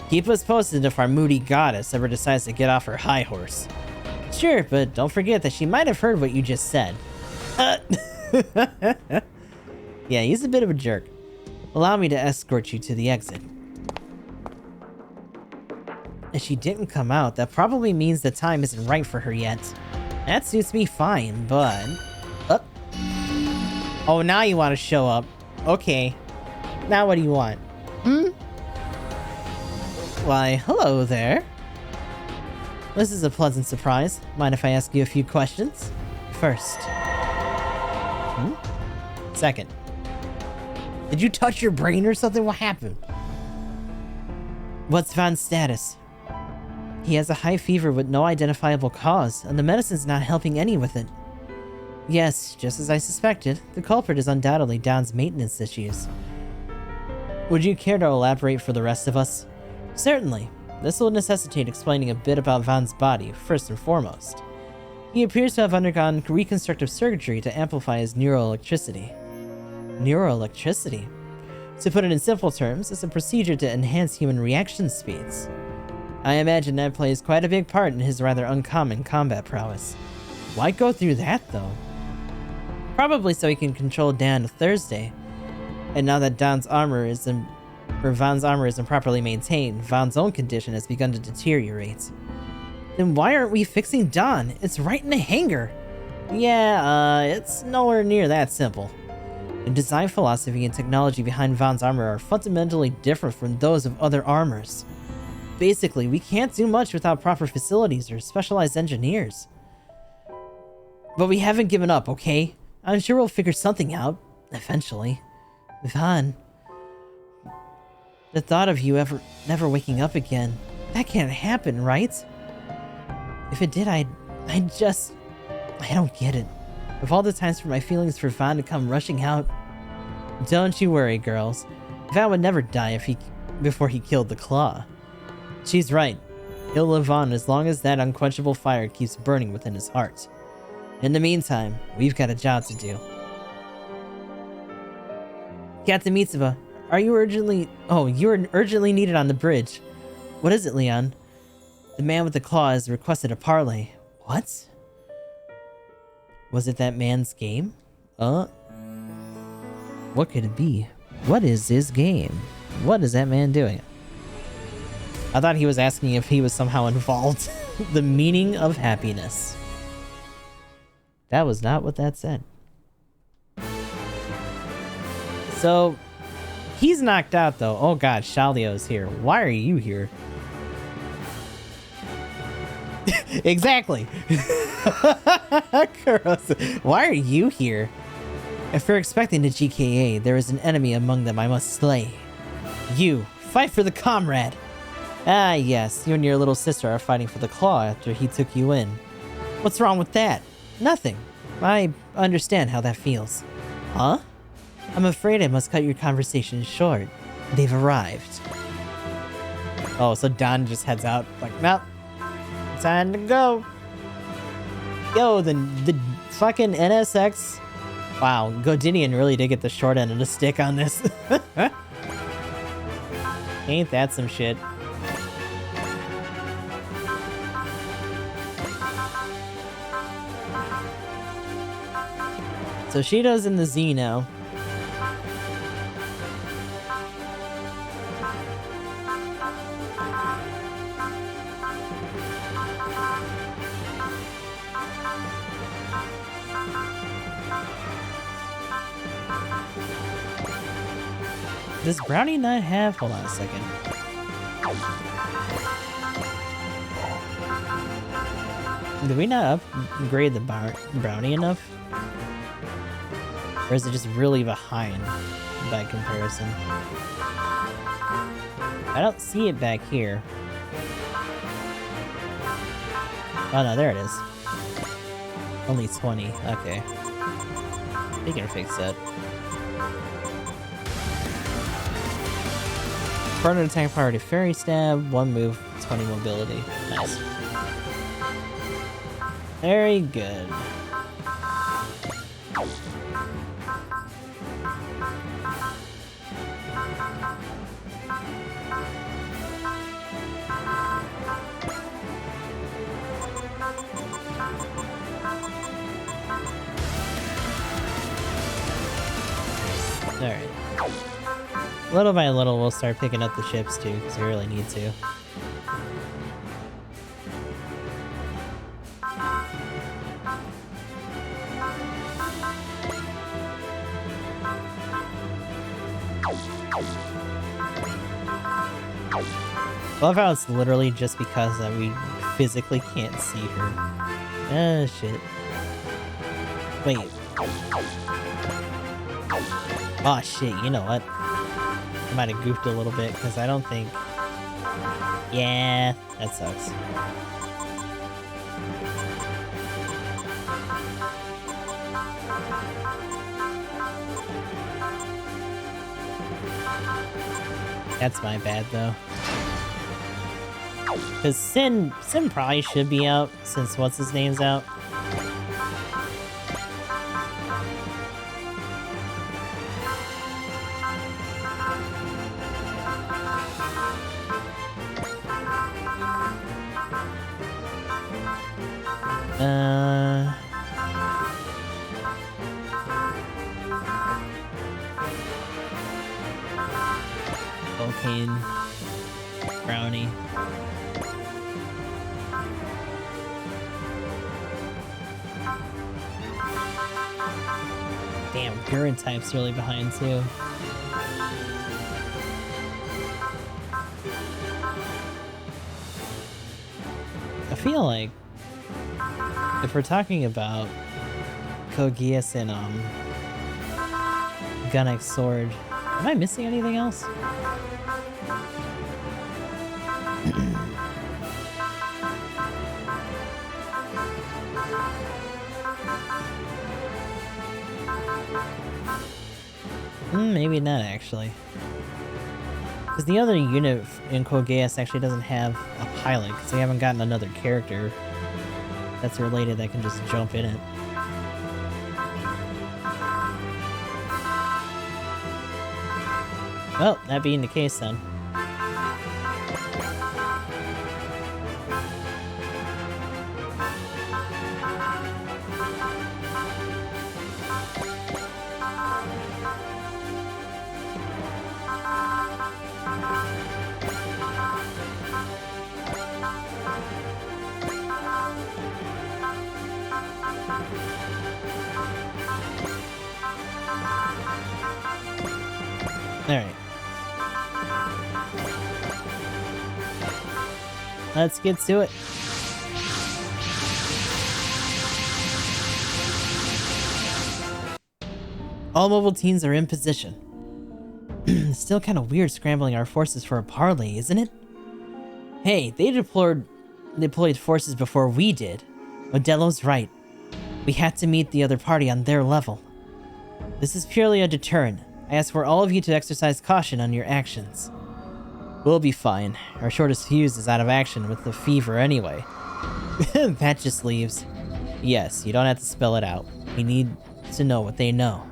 Keep us posted if our moody goddess ever decides to get off her high horse. Sure, but don't forget that she might have heard what you just said. Yeah, he's a bit of a jerk. Allow me to escort you to the exit. If she didn't come out, that probably means the time isn't right for her yet. That suits me fine, but... Oh, now you want to show up. Okay. Now what do you want? Why, hello there. This is a pleasant surprise. Mind if I ask you a few questions? First. Second. Did you touch your brain or something? What happened? What's Van's status? He has a high fever with no identifiable cause, and the medicine's not helping any with it. Yes, just as I suspected, the culprit is undoubtedly Don's maintenance issues. Would you care to elaborate for the rest of us? Certainly. This will necessitate explaining a bit about Van's body, first and foremost. He appears to have undergone reconstructive surgery to amplify his neuroelectricity. Neuroelectricity? To put it in simple terms, it's a procedure to enhance human reaction speeds. I imagine that plays quite a big part in his rather uncommon combat prowess. Why go through that, though? Probably so he can control Dan Thursday. And now that Van's armor is improperly maintained, Van's own condition has begun to deteriorate. Then why aren't we fixing Don? It's right in the hangar. Yeah, it's nowhere near that simple. The design philosophy and technology behind Van's armor are fundamentally different from those of other armors. Basically, we can't do much without proper facilities or specialized engineers. But we haven't given up, okay? I'm sure we'll figure something out, eventually. Van, the thought of you never waking up again, that can't happen, right? If it did, I don't get it. Of all the times for my feelings for Van to come rushing out, don't you worry, girls. Van would never die before he killed the Claw. She's right. He'll live on as long as that unquenchable fire keeps burning within his heart. In the meantime, we've got a job to do. Captain Mitsuba, you're urgently needed on the bridge. What is it, Leon? The man with the claw has requested a parley. What? Was it that man's game? What could it be? What is his game? What is that man doing? I thought he was asking if he was somehow involved. The meaning of happiness. That was not what that said. So, he's knocked out though. Oh god, Shalio's here. Why are you here? Exactly. Kurosa, why are you here? If we're expecting the GKA, there is an enemy among them I must slay. You, fight for the comrade! Ah yes, you and your little sister are fighting for the Claw after he took you in. What's wrong with that? Nothing. I understand how that feels. Huh? I'm afraid I must cut your conversation short. They've arrived. Oh, so Don just heads out like, nope. Time to go. Yo, the fucking NSX. Wow, Godinian really did get the short end of the stick on this. Ain't that some shit? So Shido's in the Z now. Does Brownie not have... Hold on a second. Did we not upgrade the Brownie enough? Or is it just really behind by comparison? I don't see it back here. Oh no, there it is. Only 20. Okay. We can fix that. Burn attack priority fairy stab, 1 move, 20 mobility. Nice. Very good. Alright. Little by little, we'll start picking up the ships too, because we really need to. I love how it's literally just because we physically can't see her. Ah, shit. Wait. Oh shit, you know what? I might have goofed a little bit, because I don't think... Yeah, that sucks. That's my bad, though. Because Sin probably should be out, since what's-his-name's out. Cocaine. Brownie. Damn, Gurren type's really behind too. I feel like if we're talking about Kogias and Gunnex Sword, am I missing anything else? Maybe not, actually. Because the other unit in Kogeas actually doesn't have a pilot, because they haven't gotten another character that's related that can just jump in it. Well, that being the case then. Alright. Let's get to it. All mobile teams are in position. Still kind of weird scrambling our forces for a parley, isn't it? Hey, they deployed forces before we did. Modello's right. We had to meet the other party on their level. This is purely a deterrent. I ask for all of you to exercise caution on your actions. We'll be fine. Our shortest fuse is out of action with the fever anyway. That just leaves. Yes, you don't have to spell it out. We need to know what they know.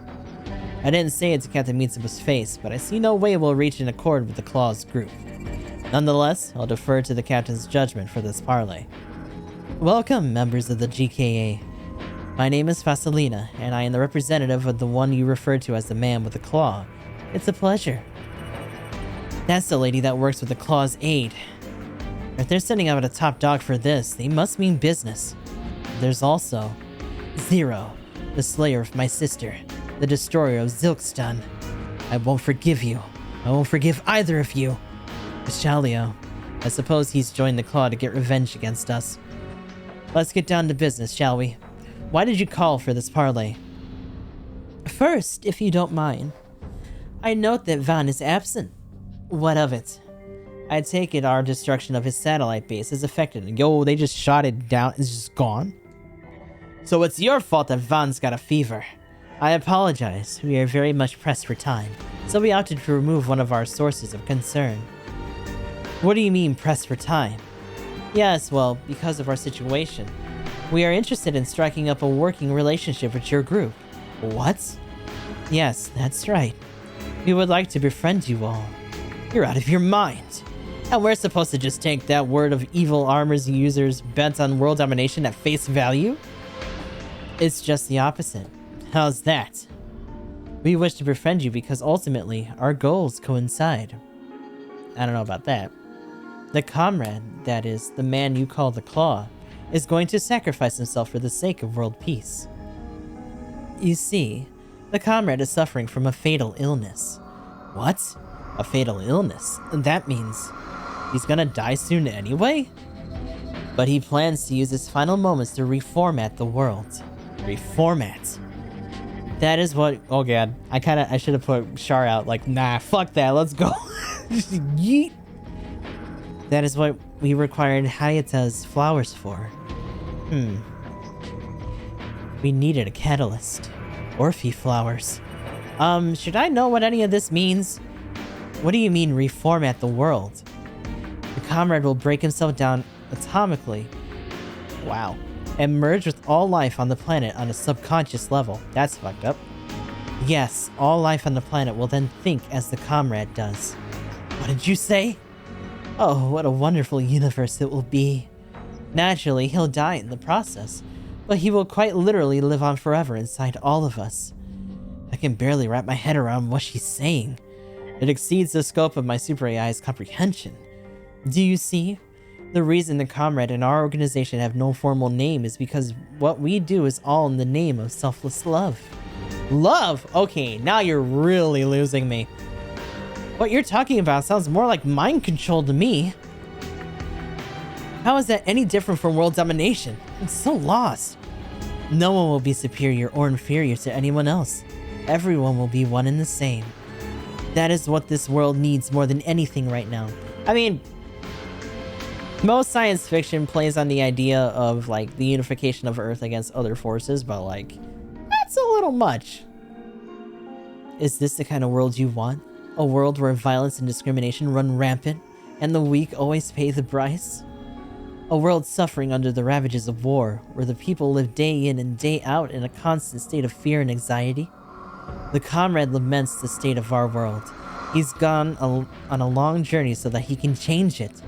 I didn't say it to Captain Mitsuba's face, but I see no way we'll reach an accord with the Claw's group. Nonetheless, I'll defer to the Captain's judgment for this parley. Welcome, members of the GKA. My name is Fasalina, and I am the representative of the one you referred to as the man with the claw. It's a pleasure. That's the lady that works with the Claw's aid. If they're sending out a top dog for this, they must mean business. There's also Zero, the slayer of my sister, the destroyer of Zilkstan. I won't forgive you. I won't forgive either of you. Shalio, I suppose he's joined the Claw to get revenge against us. Let's get down to business, shall we? Why did you call for this parley? First, if you don't mind, I note that Van is absent. What of it? I take it our destruction of his satellite base is affected. Yo, they just shot it down. It's just gone. So it's your fault that Van's got a fever. I apologize. We are very much pressed for time, so we opted to remove one of our sources of concern. What do you mean, pressed for time? Yes, well, because of our situation. We are interested in striking up a working relationship with your group. What? Yes, that's right. We would like to befriend you all. You're out of your mind. And we're supposed to just take that word of evil armors users bent on world domination at face value? It's just the opposite. How's that? We wish to befriend you because ultimately our goals coincide. I don't know about that. The comrade, that is, the man you call the Claw, is going to sacrifice himself for the sake of world peace. You see, the comrade is suffering from a fatal illness. What? A fatal illness? That means he's gonna die soon anyway? But he plans to use his final moments to reformat the world. Reformat? That is what... Oh god, I should have put Char out like, nah, fuck that, let's go. Yeet. That is what we required Hayata's flowers for. We needed a catalyst. Orphe flowers. Should I know what any of this means? What do you mean reformat the world? The comrade will break himself down atomically. Wow. And merge with all life on the planet on a subconscious level. That's fucked up. Yes, all life on the planet will then think as the comrade does. What did you say? Oh, what a wonderful universe it will be. Naturally, he'll die in the process, but he will quite literally live on forever inside all of us. I can barely wrap my head around what she's saying. It exceeds the scope of my super AI's comprehension. Do you see? The reason the comrade and our organization have no formal name is because what we do is all in the name of selfless love. Love? Okay, now you're really losing me. What you're talking about sounds more like mind control to me. How is that any different from world domination? I'm so lost. No one will be superior or inferior to anyone else. Everyone will be one and the same. That is what this world needs more than anything right now. I mean, most science fiction plays on the idea of, like, the unification of Earth against other forces, but, like, that's a little much. Is this the kind of world you want? A world where violence and discrimination run rampant, and the weak always pay the price? A world suffering under the ravages of war, where the people live day in and day out in a constant state of fear and anxiety? The comrade laments the state of our world. He's gone on a long journey so that he can change it.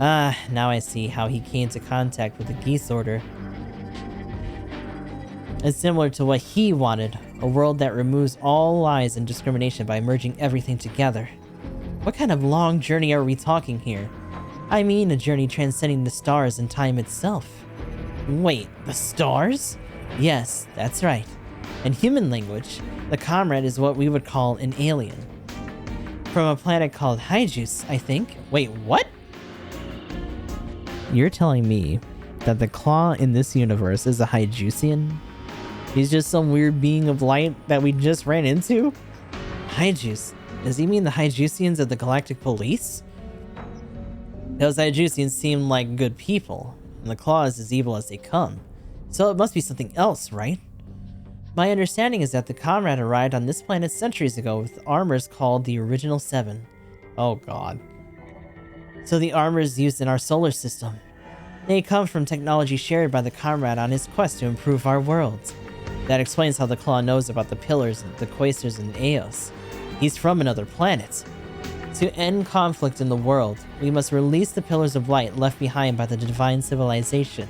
Ah, now I see how he came to contact with the Geese Order. It's similar to what he wanted, a world that removes all lies and discrimination by merging everything together. What kind of long journey are we talking here? I mean a journey transcending the stars and time itself. Wait, the stars? Yes, that's right. In human language, the comrade is what we would call an alien. From a planet called Hyjus, I think. Wait, what? You're telling me that the Claw in this universe is a Hyjusian? He's just some weird being of light that we just ran into? Hyjus? Does he mean the Hyjusians of the Galactic Police? Those Hyjusians seem like good people, and the Claw is as evil as they come. So it must be something else, right? My understanding is that the comrade arrived on this planet centuries ago with armors called the Original Seven. Oh god. So the armors used in our solar system. They come from technology shared by the comrade on his quest to improve our world. That explains how the Claw knows about the pillars, the Quaestors, and Eos. He's from another planet. To end conflict in the world, we must release the pillars of light left behind by the divine civilization.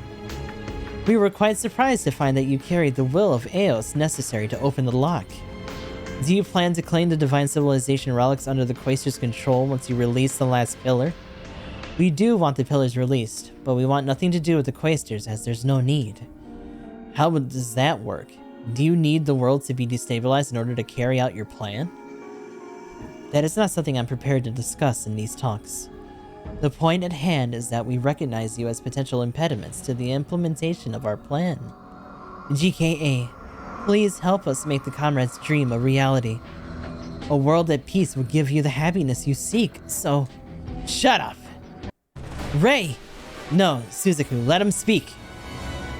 We were quite surprised to find that you carried the will of Eos necessary to open the lock. Do you plan to claim the divine civilization relics under the Quaestor's control once you release the last pillar? We do want the pillars released, but we want nothing to do with the Quaestors as there's no need. How does that work? Do you need the world to be destabilized in order to carry out your plan? That is not something I'm prepared to discuss in these talks. The point at hand is that we recognize you as potential impediments to the implementation of our plan. GKA, please help us make the comrade's dream a reality. A world at peace will give you the happiness you seek, so... Shut up! Ray! No, Suzaku, let him speak.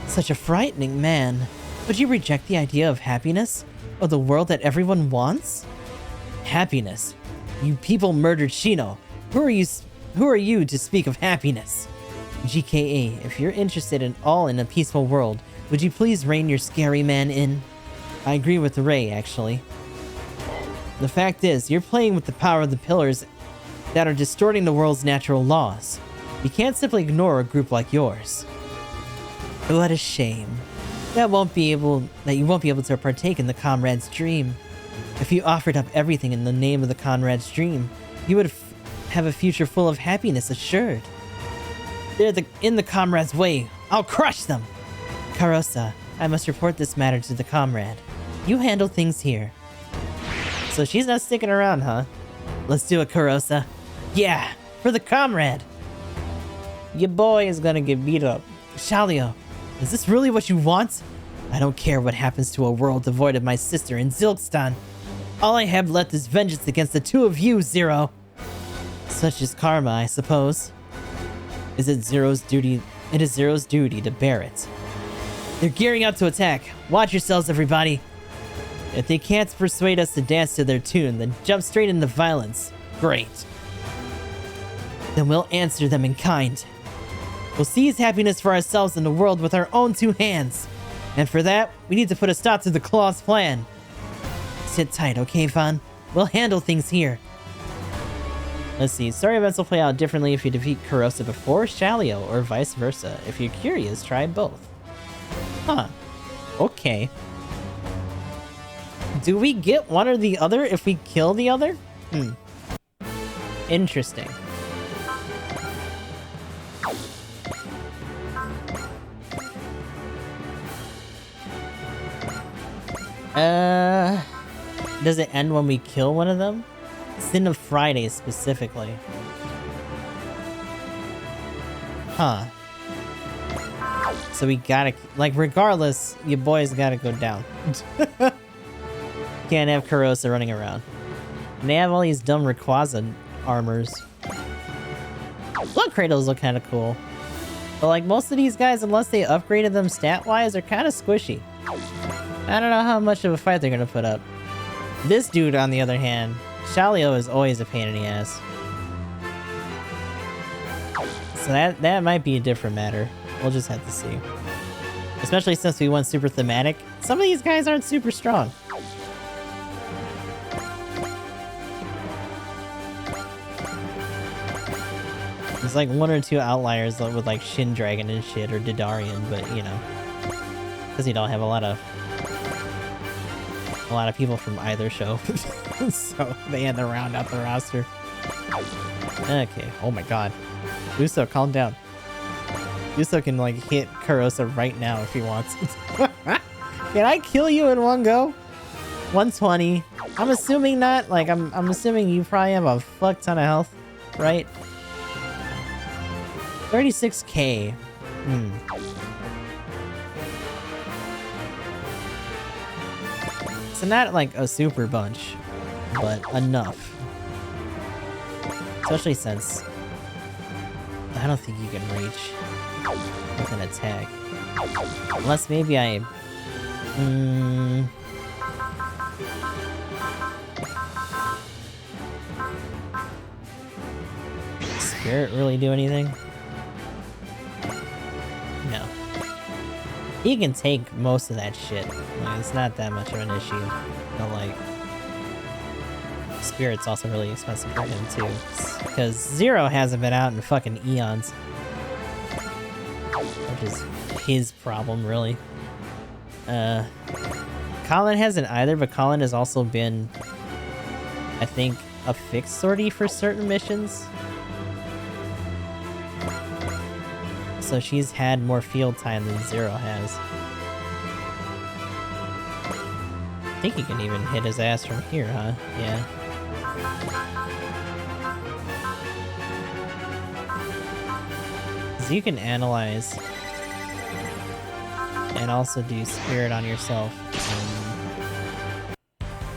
Such a frightening man. Would you reject the idea of happiness? Or the world that everyone wants? Happiness? You people murdered Shino. Who are you to speak of happiness? GKA, if you're interested in a peaceful world, would you please rein your scary man in? I agree with Ray, actually. The fact is, you're playing with the power of the pillars that are distorting the world's natural laws. You can't simply ignore a group like yours. What a shame. That you won't be able to partake in the comrade's dream. If you offered up everything in the name of the comrade's dream, you would have a future full of happiness assured. They're in the comrade's way. I'll crush them! Karosa, I must report this matter to the comrade. You handle things here. So she's not sticking around, huh? Let's do it, Karosa. Yeah, for the comrade! Your boy is gonna get beat up. Shalio, is this really what you want? I don't care what happens to a world devoid of my sister in Zilkstan. All I have left is vengeance against the two of you, Zero. Such is karma, I suppose. It is Zero's duty to bear it. They're gearing up to attack. Watch yourselves, everybody. If they can't persuade us to dance to their tune, then jump straight into violence. Great. then we'll answer them in kind. We'll seize happiness for ourselves and the world with our own 2 hands. And for that, we need to put a stop to the Claw's plan. Sit tight, okay, Van? We'll handle things here. Let's see. Story events will play out differently if you defeat Kurosa before Shalio, or vice versa. If you're curious, try both. Huh. Okay. Do we get one or the other if we kill the other? Interesting. Does it end when we kill one of them? Sin of Friday specifically. Huh. So we gotta, like, regardless, you boys gotta go down. Can't have Kurosa running around. And they have all these dumb Rayquaza armors. Blood Cradles look kind of cool. But like most of these guys, unless they upgraded them stat-wise, are kind of squishy. I don't know how much of a fight they're gonna put up. This dude, on the other hand, Shalio is always a pain in the ass. So that might be a different matter. We'll just have to see. Especially since we went super thematic. Some of these guys aren't super strong. There's like 1 or 2 outliers with like Shin Dragon and shit, or Didarian, but you know. Because you don't have a lot of people from either show. So they had to round out the roster. Okay, oh my god. Uso, calm down. Uso can like hit Kurosa right now if he wants. Can I kill you in one go? 120. I'm assuming not. Like I'm assuming you probably have a fuck ton of health, right? 36k. So not like a super bunch, but enough. Especially since I don't think you can reach with an attack. Unless maybe I... Spirit really do anything? No. He can take most of that shit. Like, it's not that much of an issue. But like... Spirit's also really expensive for him too. Because Zero hasn't been out in fucking eons. Which is his problem, really. Colin hasn't either, but Colin has also been, I think, a fixed sortie for certain missions. So she's had more field time than Zero has. I think he can even hit his ass from here, huh? Yeah. So you can analyze and also do spirit on yourself.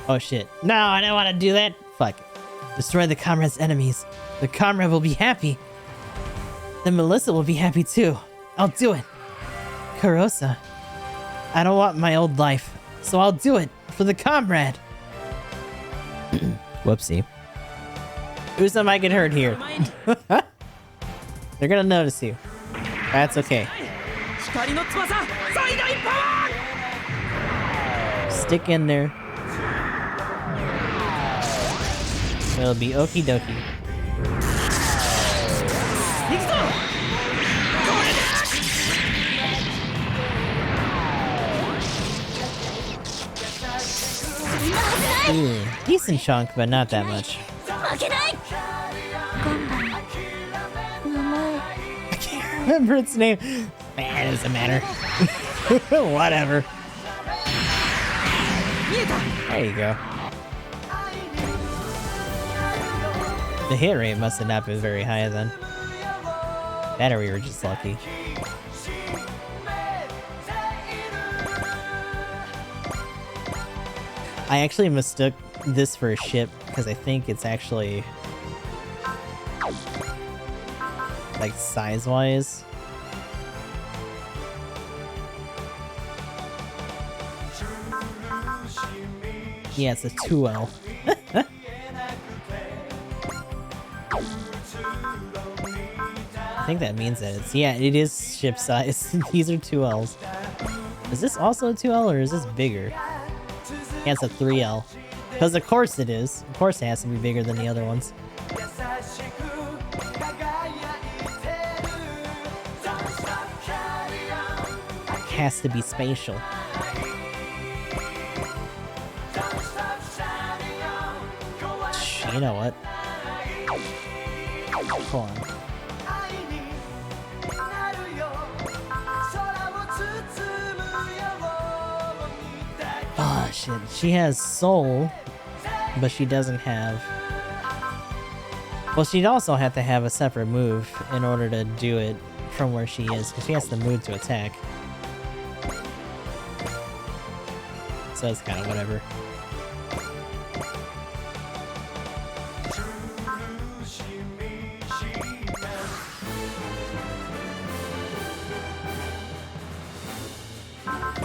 Oh shit. No, I don't want to do that. Fuck. Destroy the comrade's enemies. The comrade will be happy. Then Melissa will be happy too. I'll do it. Kurosa. I don't want my old life, so I'll do it for the comrade. Whoopsie. Uso might get hurt here. They're gonna notice you. That's okay. Stick in there. It'll be okie dokie. Ooh, decent chunk, but not that much. I can't remember its name. Man, it doesn't matter. Whatever. There you go. The hit rate must have not been very high then. That or we were just lucky. I actually mistook this for a ship because I think it's actually like size-wise. Yeah, it's a 2L. think that means that it's, yeah, it is ship size. These are 2Ls. Is this also a 2L or is this bigger? Yeah, it's a 3L. Because of course it is. Of course it has to be bigger than the other ones. Has to be spatial. You know what? Hold on. Oh shit, she has soul, but she doesn't have... Well, she'd also have to have a separate move in order to do it from where she is, because she has the move to attack. So it's kind of whatever.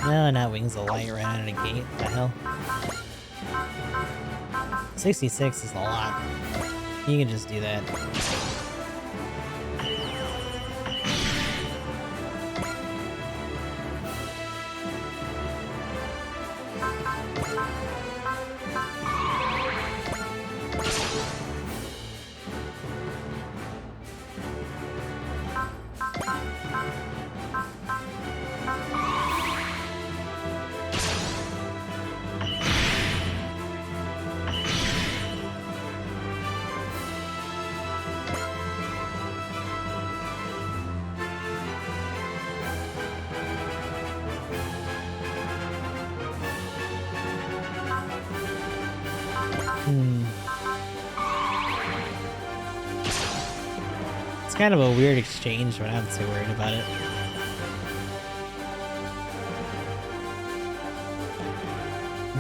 No, not Wings of Light right out of the gate. What the hell? 66 is a lot. You can just do that. It's kind of a weird exchange, but I'm not too worried about it.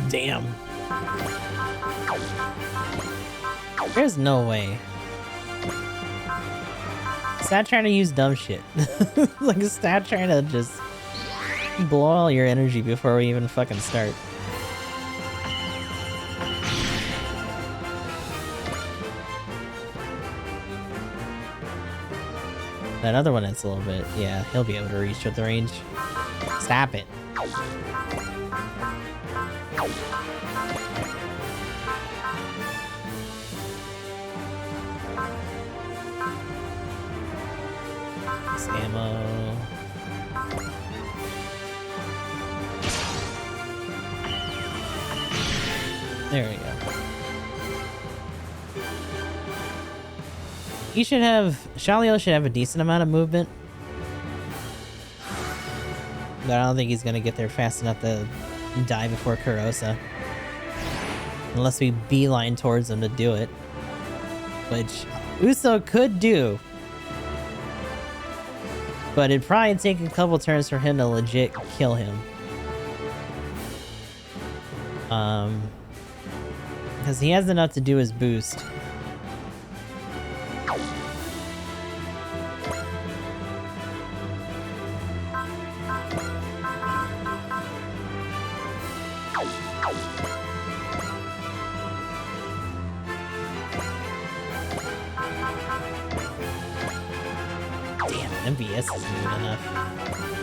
Damn. There's no way. Stop trying to use dumb shit. Like, stop trying to just blow all your energy before we even fucking start. That other one, it's a little bit, yeah, he'll be able to reach with the range. Stop it. This ammo. There we go. He should have... Shalio should have a decent amount of movement. But I don't think he's gonna get there fast enough to die before Kurosa. Unless we beeline towards him to do it. Which Uso could do. But it'd probably take a couple turns for him to legit kill him. Because he has enough to do his boost. MVS isn't even enough.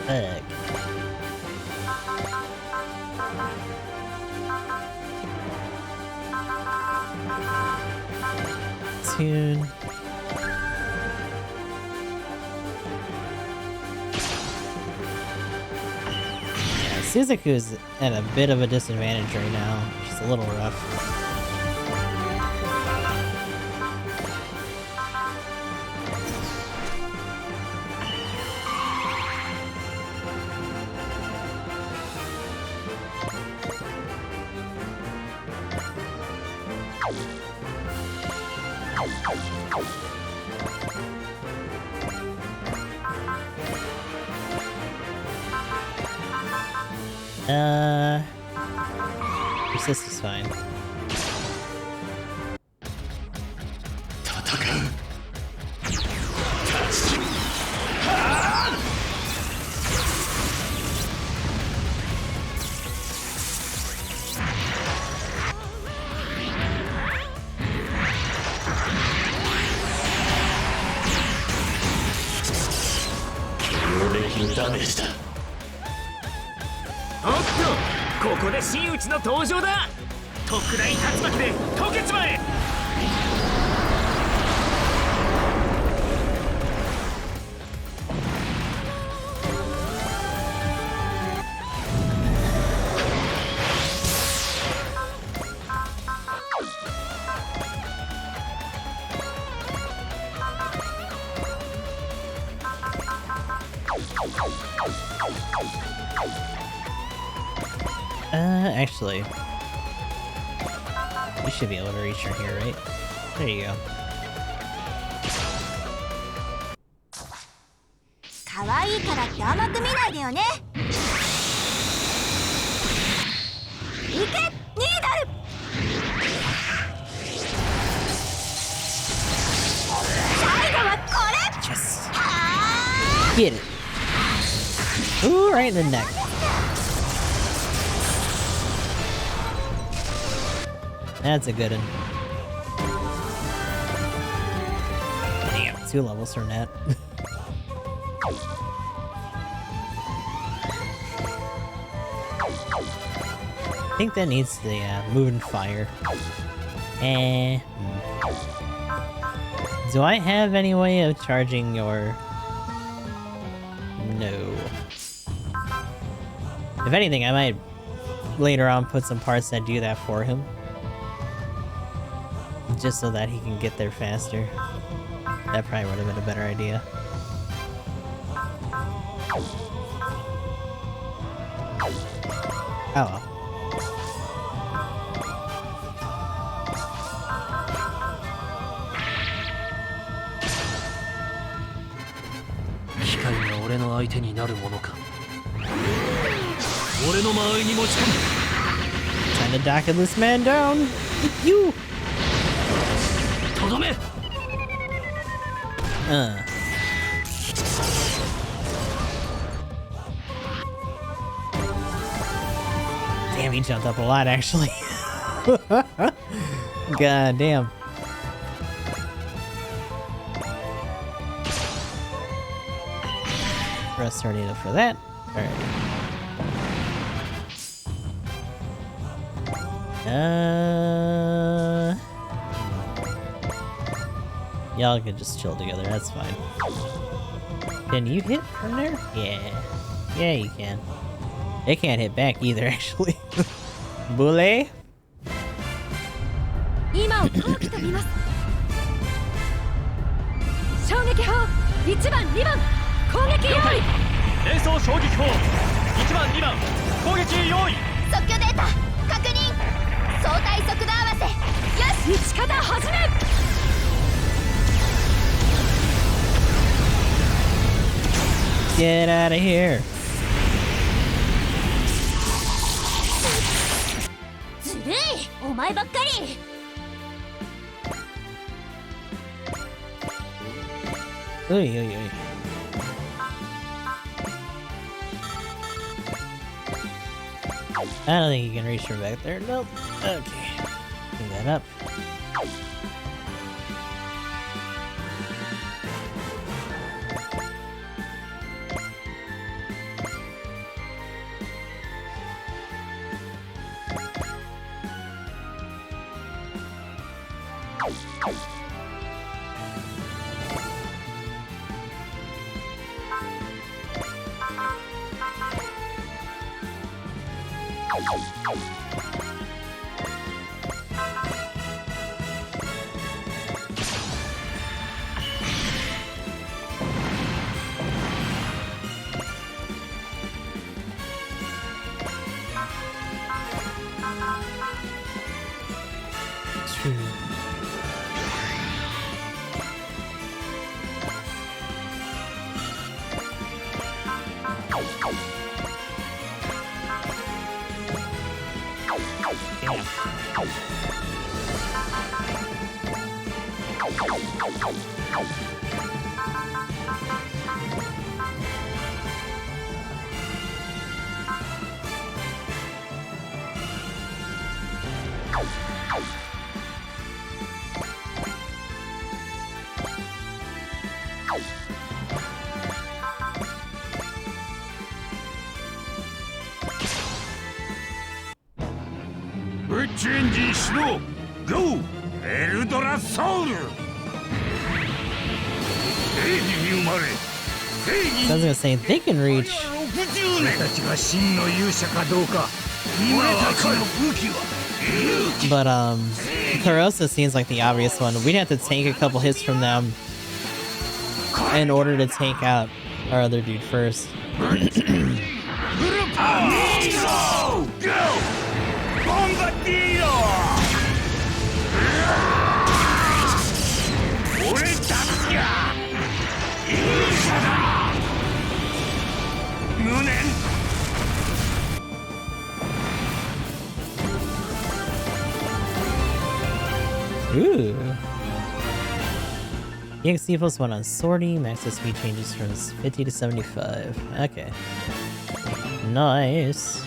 Fuck. Tune. Yeah, Suzuku's at a bit of a disadvantage right now, which is a little rough. Resist is fine. メージだ。おっと、ここで真打ちの登場だ。特大竜巻で溶けちまえ。Actually, you should be able to reach her here, right? There you go. 可愛いからって甘く見ないでよね。行け、ニーダル。最後はこれ。Yes. Get it. Ooh, right in the neck. That's a good one. Damn, 2 levels from that. I think that needs the moving fire. Do I have any way of charging your... No. If anything, I might later on put some parts that do that for him. Just so that he can get there faster. That probably would have been a better idea. Oh well. Time to dock this man down! You! Damn, he jumped up a lot, actually. God damn. Press tornado for that. Alright. Y'all can just chill together, that's fine. Can you hit from there? Yeah. Yeah, you can. They can't hit back either, actually. Boule? 今を好機と見ます。衝撃砲1番2番攻撃用意。連装衝撃砲1番2番攻撃用意。即興データ確認。相対速度合わせ。よし、撃ち方始め。Get out of here. ずるい、お前ばっかり。Oy, oy, oy. I don't think you can reach from back there. Nope. Okay. Clean that up. ブッチエンジン始動ゴーエルドラソウル正義に生まれ正 I was gonna say they can reach. 60年たちが真の勇者かどうか今わかる武器は But Kurosa seems like the obvious one. We'd have to take a couple hits from them in order to take out our other dude first. Ooh. EXC plus 1 on sortie, max speed changes from 50 to 75. Okay. Nice.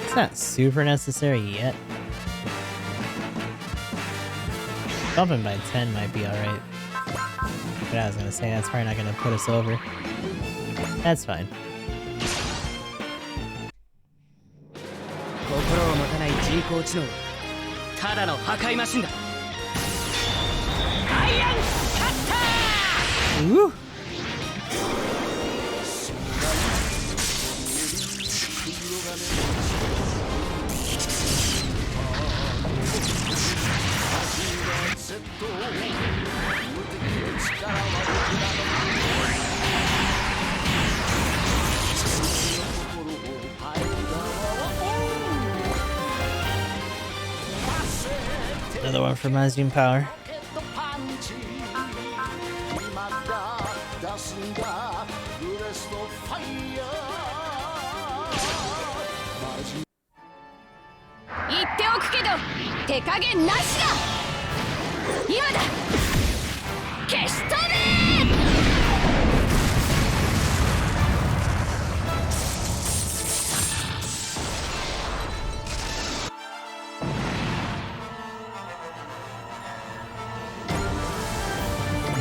It's not super necessary yet. Bumping by 10 might be alright. But I was gonna say, that's probably not gonna put us over. That's fine. 心を持たない人工知能はただの破壊マシンだ。アイアンカッター。 Woo! Another one for Mazjin Power.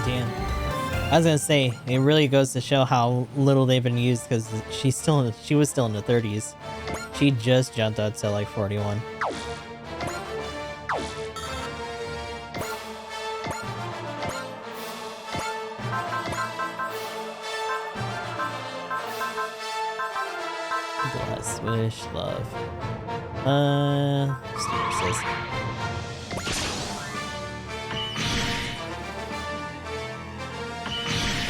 Damn. I was gonna say, it really goes to show how little they've been used because she was still in the 30s. She just jumped up to like 41. Bless, wish, love. Let's see what it says.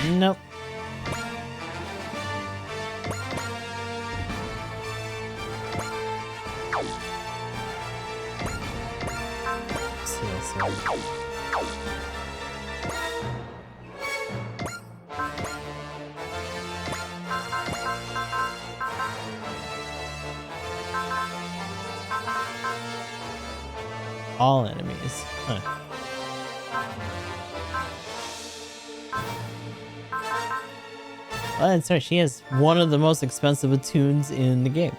Nope. Let's see what's there. All enemies. Huh. Oh, that's right. She has one of the most expensive attunes in the game.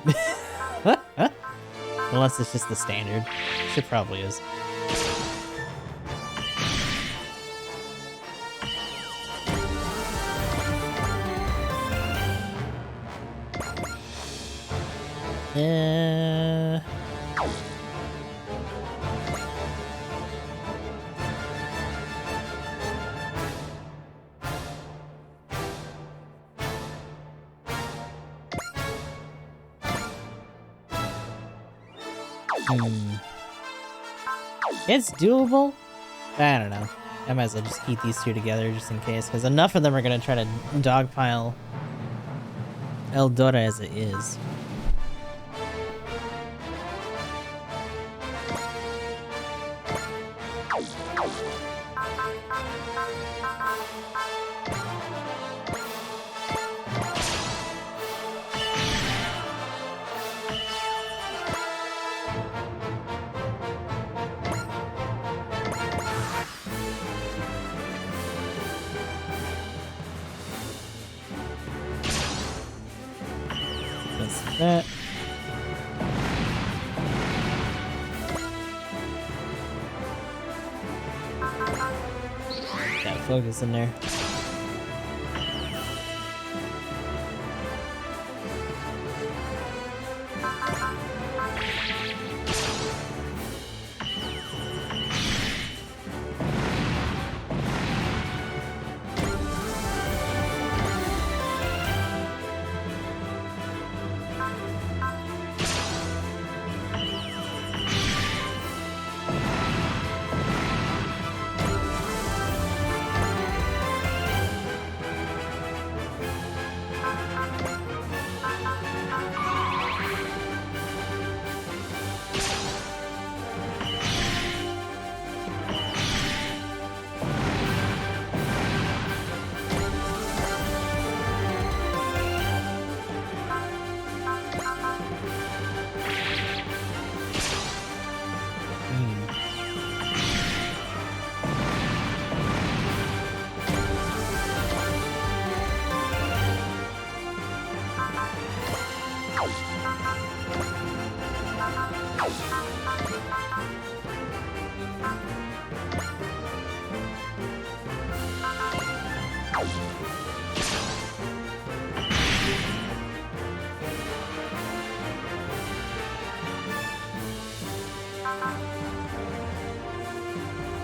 Unless it's just the standard. Which it probably is. It's doable. I don't know. I might as well just keep these two together just in case, because enough of them are going to try to dogpile Eldora as it is. That. Got focus in there.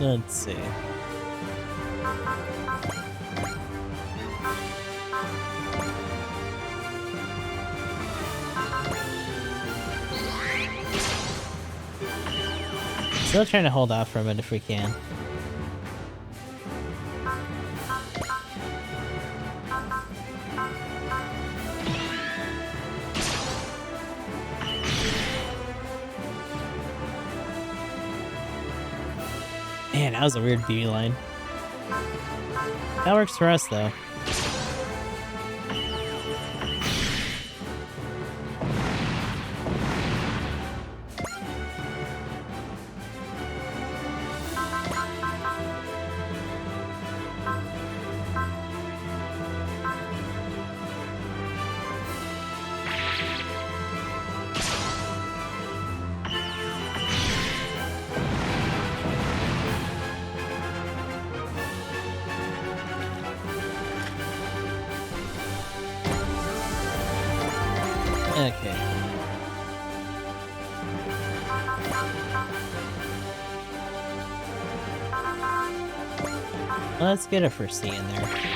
Let's see. Still trying to hold off from it if we can. Man, that was a weird BB line. That works for us though. Okay. Let's get a first C in there.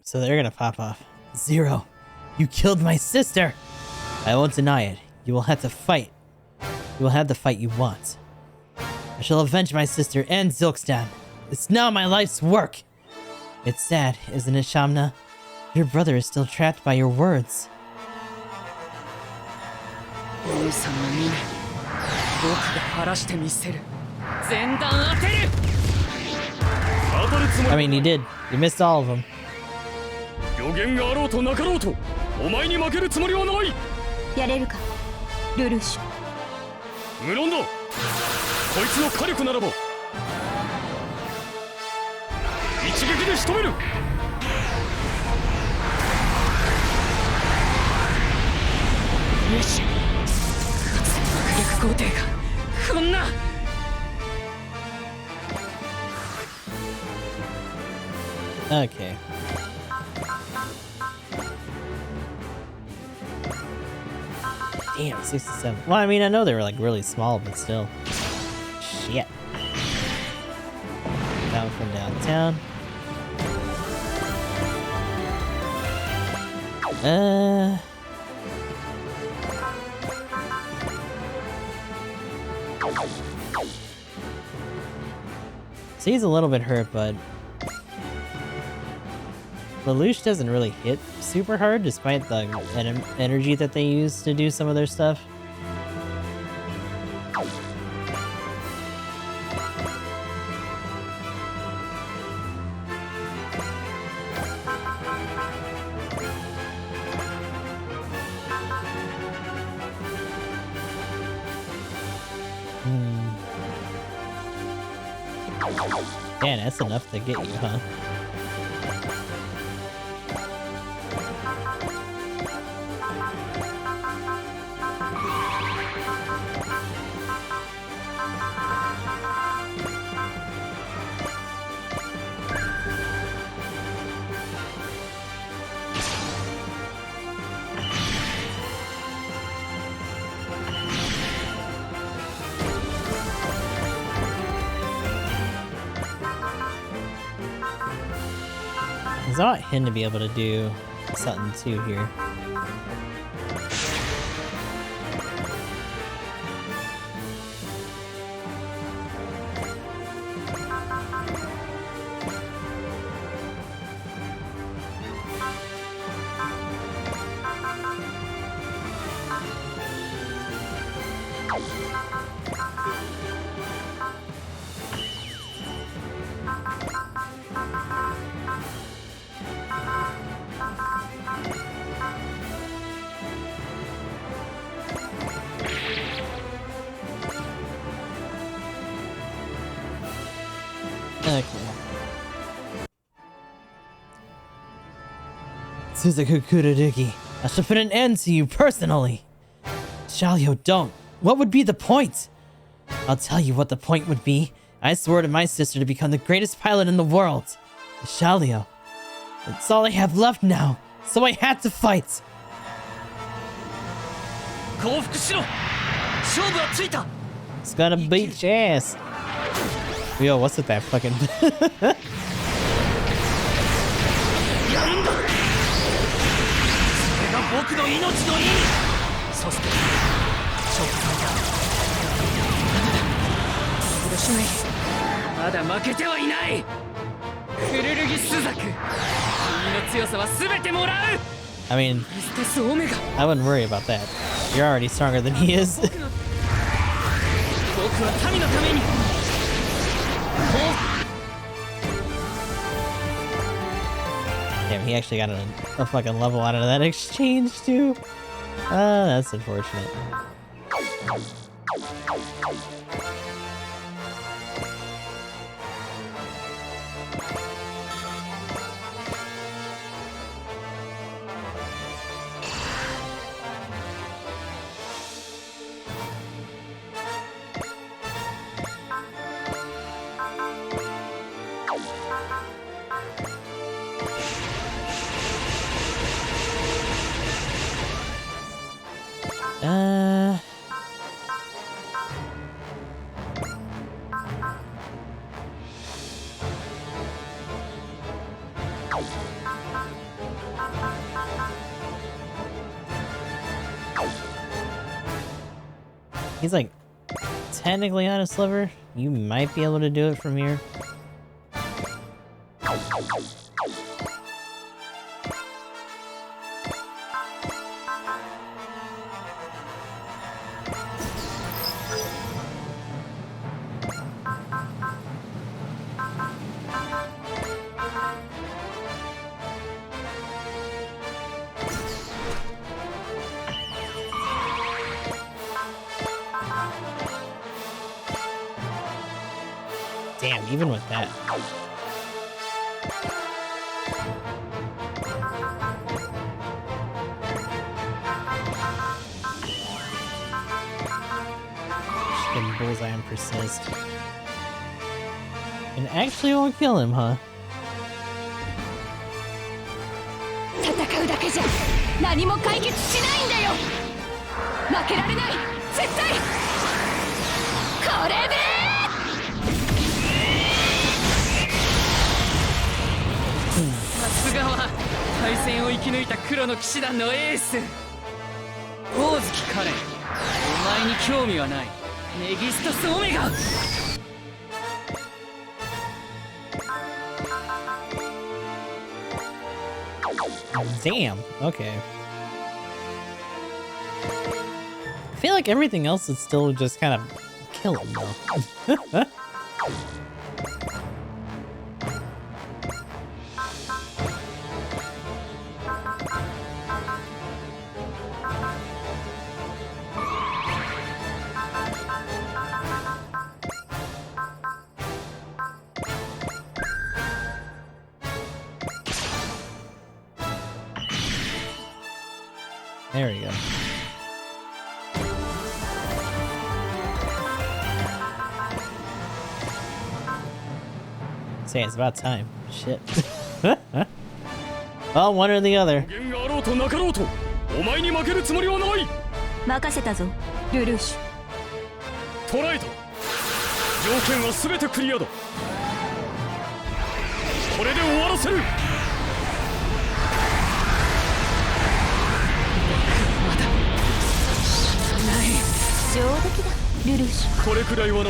So they're gonna pop off Zero, you killed my sister! I won't deny it. You will have to fight. You will have the fight you want. I shall avenge my sister and Zilkstan. It's now my life's work! It's sad, isn't it, Shamna? Your brother is still trapped by your words. I mean, you did. You missed all of them. 予言があろうとなかろうとお前に負けるつもりはない。やれるかルルーシュ。無論だ。こいつの火力ならば一撃で仕留める。よし。かつての爆薬工程がこんな。Okay. Damn, 67. Well, I mean, I know they were like really small, but still. Shit. Down from downtown. So he's a little bit hurt, but Lelouch doesn't really hit super hard despite the energy that they use to do some of their stuff. Man, that's enough to get you, huh? I want him to be able to do something too here. Okay. Suzaku Kururugi, I shall put an end to you personally. Shalio, don't. What would be the point? I'll tell you what the point would be. I swore to my sister to become the greatest pilot in the world. Shalio. It's all I have left now, so I had to fight. It's gonna beat your ass. Yo, what's with that fucking... I mean, I wouldn't worry about that. You're already stronger than he is. Damn, he actually got a fucking level out of that exchange too. That's unfortunate. He's like technically on a sliver. You might be able to do it from here. Damn, even with that. Just getting bullseye and persist. And actually won't kill him, huh? 戦うだけじゃ何も解決しないんだよ。負けられない絶対。これで。 さすがは対戦を生き抜いた黒の騎士団のエース光月カレン、お前に興味はない。メギストスオメガ。 Damn, okay. I feel like everything else would still just kind of kill him though. There we go. Say it's about time. Shit. Well, one or the other. お前に負けるつもりはない。任せたぞ、ルルーシュ。捉えた。条件は全てクリアだ。これで終わらせる。 上出来だ、ルルーシュ。これくらいはな。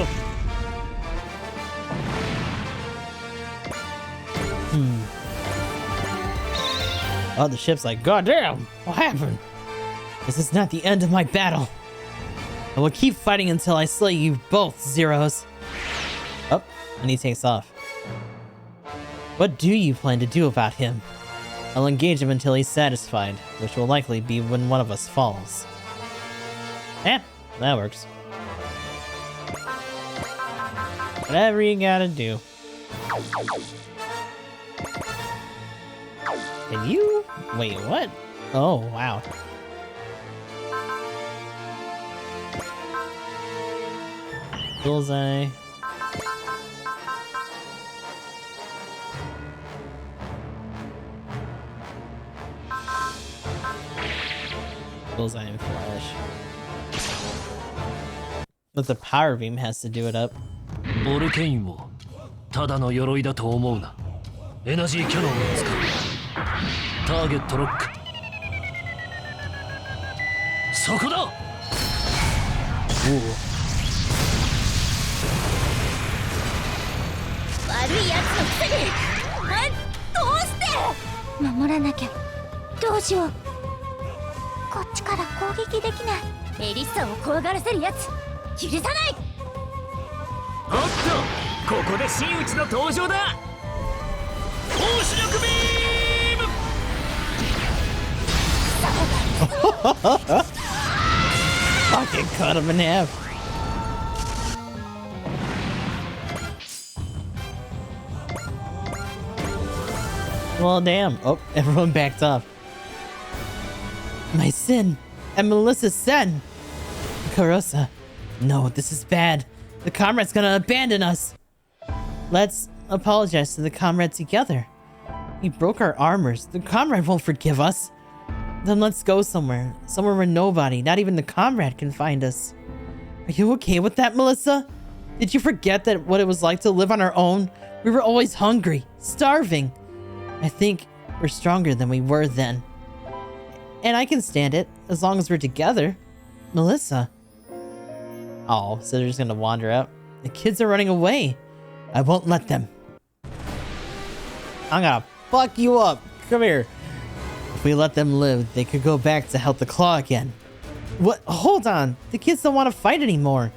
Oh, the ship's like, God damn, what happened? This is not the end of my battle. I will keep fighting until I slay you both, Zeros. Oh, and he takes off. What do you plan to do about him? I'll engage him until he's satisfied, which will likely be when one of us falls. Eh, that works. Whatever you gotta do. Can you? Wait, what? Oh, wow. Bullseye. Bullseye and flash. But the power beam has to do it up. ボルケインをただの鎧だと思うな。エナジーキャノンを使う。ターゲットロック。そこだ。悪いやつのくせに。どうして守らなきゃ。どうしよう。こっちから攻撃できない。メリッサを怖がらせるやつ許さない。おっと、ここで真打ちの登場だ。高視力ビーム。 Fucking cut him in half. Well, damn. Oh, everyone backed off. My sin. And Melissa's sin. Carosa. No, this is bad. The comrade's gonna abandon us. Let's apologize to the comrade together. He broke our armors. The comrade won't forgive us. Then let's go somewhere. Somewhere where nobody, not even the comrade, can find us. Are you okay with that, Melissa? Did you forget that what it was like to live on our own? We were always hungry, starving. I think we're stronger than we were then. And I can stand it, as long as we're together. Melissa. Oh, so they're just gonna wander out? The kids are running away. I won't let them. I'm gonna fuck you up. Come here. If we let them live, they could go back to help the Claw again. What? Hold on. The kids don't want to fight anymore.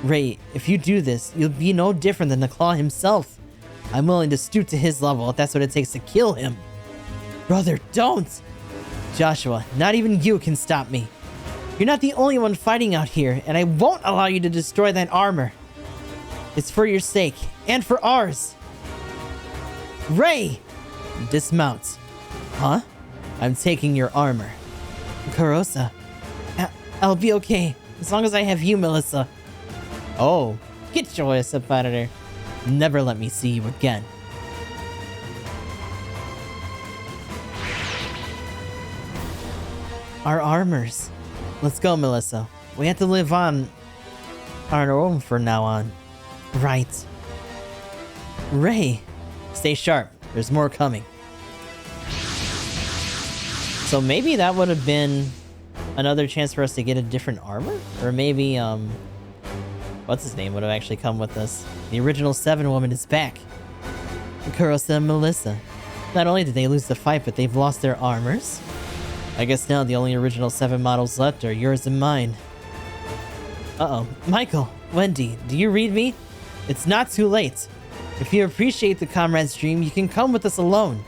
Ray, if you do this, you'll be no different than the Claw himself. I'm willing to stoop to his level if that's what it takes to kill him. Brother, don't! Joshua, not even you can stop me. You're not the only one fighting out here, and I won't allow you to destroy that armor. It's for your sake, and for ours. Ray! Dismount. Huh? I'm taking your armor. Kurosa. I'll be okay, as long as I have you, Melissa. Oh, get your ass up out of there. Never let me see you again. Our armors. Let's go, Melissa. We have to live on our own from now on. Right. Ray, stay sharp. There's more coming. So maybe that would have been another chance for us to get a different armor? Or maybe, what's his name would have actually come with us. The original 7 woman is back. Kurosa and Melissa. Not only did they lose the fight, but they've lost their armors. I guess now the only original 7 models left are yours and mine. Uh-oh. Michael, Wendy, do you read me? It's not too late. If you appreciate the comrade's dream, you can come with us alone.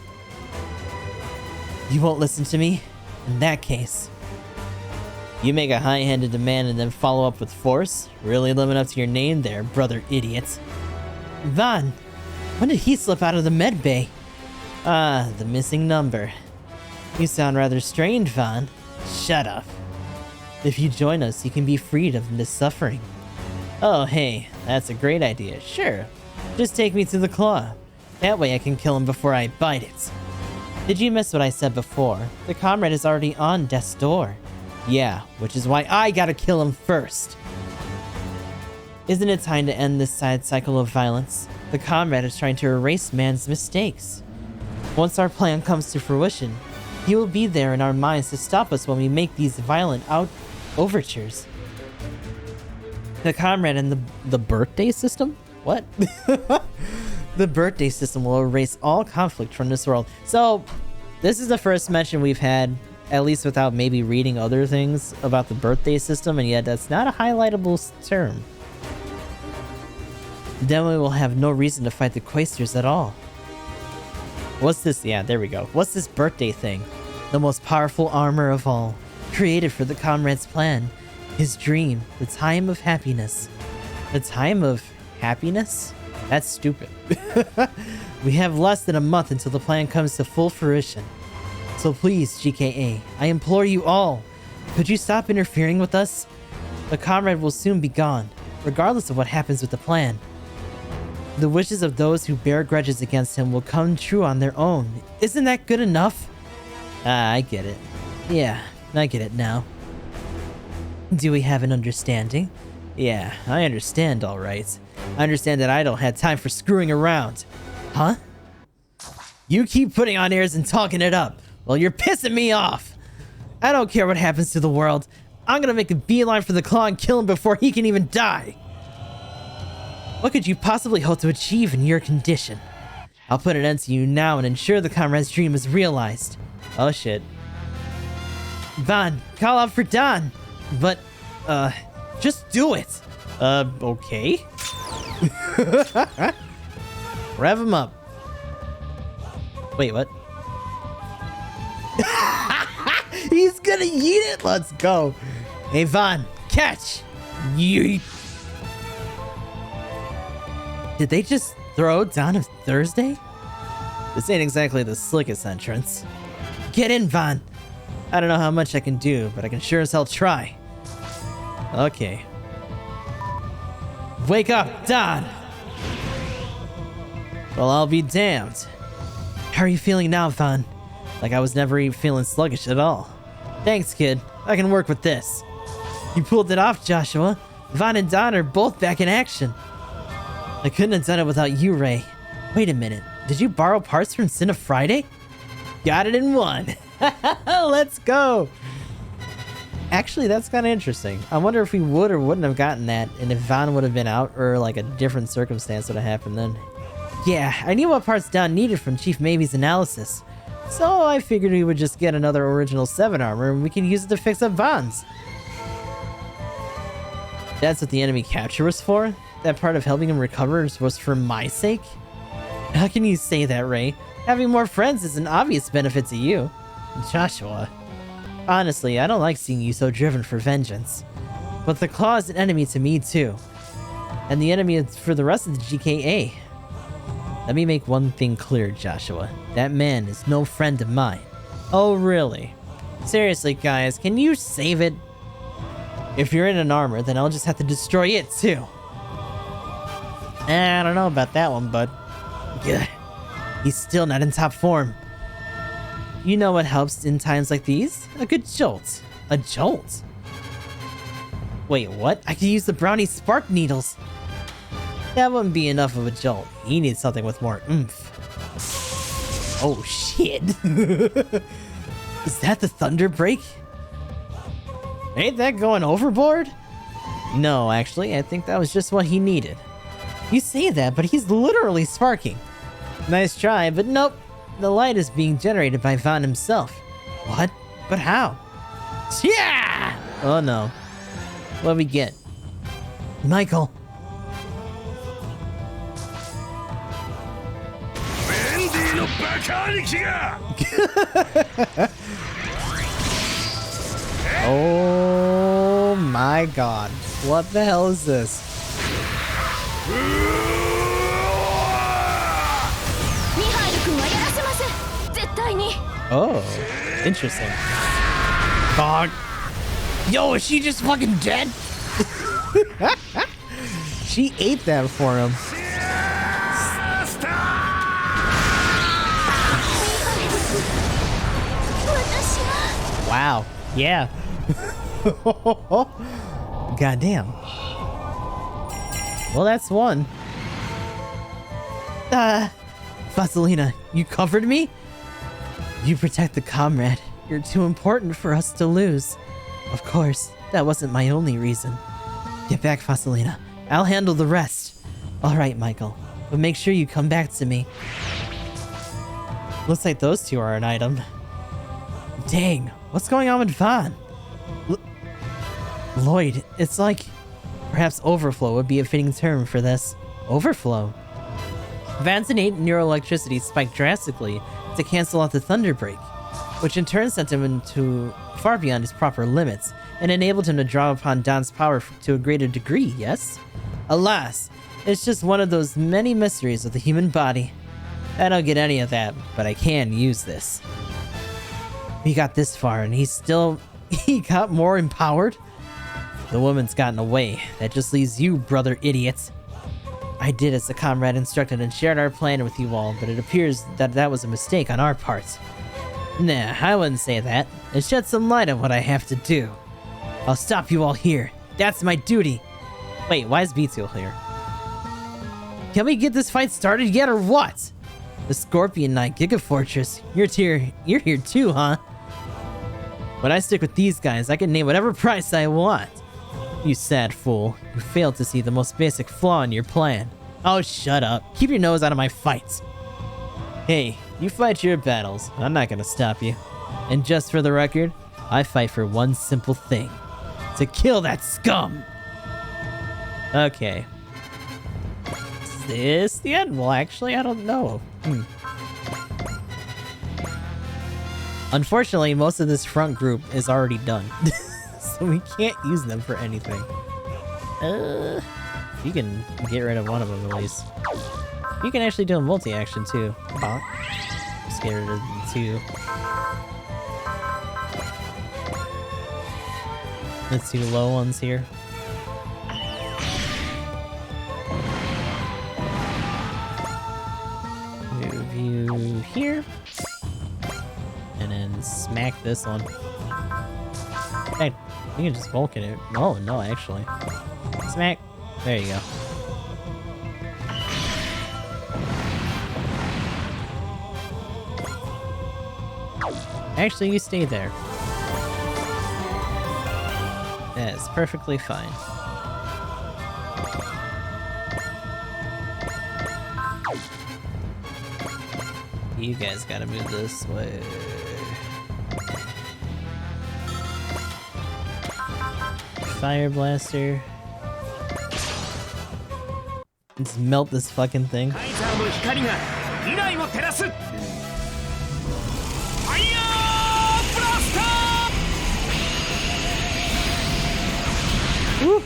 You won't listen to me? In that case. You make a high-handed demand and then follow up with force? Really living up to your name there, brother idiot. Vaughn, when did he slip out of the med bay? Ah, the missing number. You sound rather strained, Vaughn. Shut up. If you join us, you can be freed of this suffering. Oh, hey, that's a great idea. Sure. Just take me to the Claw. That way I can kill him before I bite it. Did you miss what I said before? The comrade is already on death's door. Yeah, which is why I gotta kill him first. Isn't it time to end this sad cycle of violence? The comrade is trying to erase man's mistakes. Once our plan comes to fruition, he will be there in our minds to stop us when we make these violent overtures. The comrade and the birthday system? What? The birthday system will erase all conflict from this world. So, this is the first mention we've had, at least without maybe reading other things about the birthday system, and yet that's not a highlightable term. Then we will have no reason to fight the Quaestors at all. What's this? Yeah, there we go. What's this birthday thing? The most powerful armor of all, created for the comrade's plan, his dream, the time of happiness. The time of happiness? That's stupid. We have less than a month until the plan comes to full fruition. So please, GKA, I implore you all, could you stop interfering with us? The comrade will soon be gone, regardless of what happens with the plan. The wishes of those who bear grudges against him will come true on their own. Isn't that good enough? Ah, I get it. Yeah, I get it now. Do we have an understanding? Yeah, I understand, alright. I understand that I don't have time for screwing around. Huh? You keep putting on airs and talking it up. Well, you're pissing me off. I don't care what happens to the world. I'm gonna make a beeline for the Claw and kill him before he can even die. What could you possibly hope to achieve in your condition? I'll put an end to you now and ensure the comrade's dream is realized. Oh shit. Vaughn, call out for Don. But, just do it. Okay. Rev him up. Wait, what? He's gonna yeet it. Let's go. Hey, Vaughn, catch. Yeet. Did they just throw Dawn of Thursday? This ain't exactly the slickest entrance. Get in, Vaughn. I don't know how much I can do, but I can sure as hell try. Okay. Wake up, Don! Well, I'll be damned. How are you feeling now, Vaughn? Like I was never even feeling sluggish at all. Thanks, kid. I can work with this. You pulled it off, Joshua. Vaughn and Don are both back in action. I couldn't have done it without you, Ray. Wait a minute. Did you borrow parts from Cinna Friday? Got it in one. Let's go! Actually, that's kind of interesting. I wonder if we would or wouldn't have gotten that, and if Van would have been out, or like a different circumstance would have happened then. Yeah, I knew what parts Don needed from Chief Maybe's analysis. So I figured we would just get another original 7 armor, and we can use it to fix up Van's. That's what the enemy capture was for? That part of helping him recover was for my sake? How can you say that, Ray? Having more friends is an obvious benefit to you. Joshua. Honestly, I don't like seeing you so driven for vengeance. But the Claw is an enemy to me too. And the enemy is for the rest of the GKA. Let me make one thing clear, Joshua. That man is no friend of mine. Oh, really? Seriously, guys, can you save it? If you're in an armor, then I'll just have to destroy it too. I don't know about that one, but... yeah, he's still not in top form. You know what helps in times like these? A good jolt. A jolt? Wait, what? I can use the brownie spark needles. That wouldn't be enough of a jolt. He needs something with more oomph. Oh shit. Is that the thunder break? Ain't that going overboard? No, actually, I think that was just what he needed. You say that, but he's literally sparking. Nice try, but nope. The light is being generated by Van himself. What? But how? Yeah! Oh no. What we get? Michael. Oh my god. What the hell is this? Oh, interesting. Dog. Yo, is she just fucking dead? She ate that for him. Wow. Yeah. Goddamn. Well, that's one. Vaselina, you covered me? You protect the comrade. You're too important for us to lose. Of course, that wasn't my only reason. Get back, Vaselina. I'll handle the rest. Alright, Michael. But make sure you come back to me. Looks like those two are an item. Dang, what's going on with Van? Lloyd, it's like... perhaps overflow would be a fitting term for this. Overflow? Van's innate neuroelectricity spiked drastically to cancel out the thunder break, which in turn sent him into far beyond his proper limits and enabled him to draw upon Don's power to a greater degree, yes? Alas, it's just one of those many mysteries of the human body. I don't get any of that, but I can use this. We got this far and he got more empowered? The woman's gotten away. That just leaves you, brother idiot. I did as the comrade instructed and shared our plan with you all, but it appears that that was a mistake on our part. Nah, I wouldn't say that. It sheds some light on what I have to do. I'll stop you all here. That's my duty. Wait, why is B2 here? Can we get this fight started yet or what? The Scorpion Knight Gigafortress, you're here too, huh? When I stick with these guys, I can name whatever price I want. You sad fool. You failed to see the most basic flaw in your plan. Oh, shut up. Keep your nose out of my fights. Hey, you fight your battles. I'm not gonna stop you. And just for the record, I fight for one simple thing. To kill that scum! Okay. Is this the end? Well, actually, I don't know. Unfortunately, most of this front group is already done. So we can't use them for anything. You can get rid of one of them at least. You can actually do a multi-action too. Just get rid of the two. Let's do the low ones here. Move you here. And then smack this one. Hey, you can just Vulcan it. Oh, no, actually. Smack. There you go. Actually, you stay there. That's perfectly fine. You guys gotta move this way. Fire blaster. Let's melt this fucking thing. カイザーの光が未来を照らすファイヤーブラスター Woo!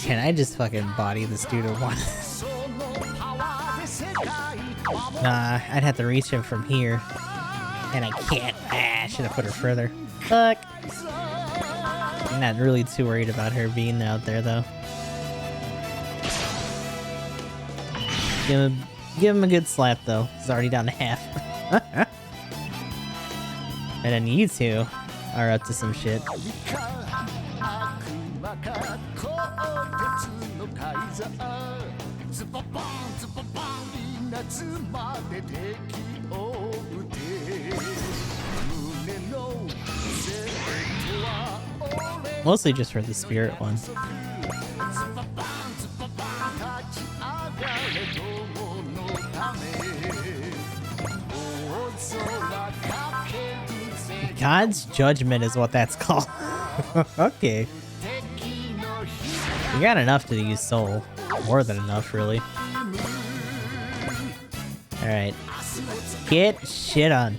Can I just fucking body this dude at once? Nah, I'd have to reach him from here. And I can't. Ah, I should have put her further. Fuck. I'm not really too worried about her being out there, though. Give him a good slap, though. He's already down to half. And then you two are up to some shit. Mostly just for the spirit one. God's judgment is what that's called. Okay. You got enough to use soul. More than enough, really. Alright. Get shit on.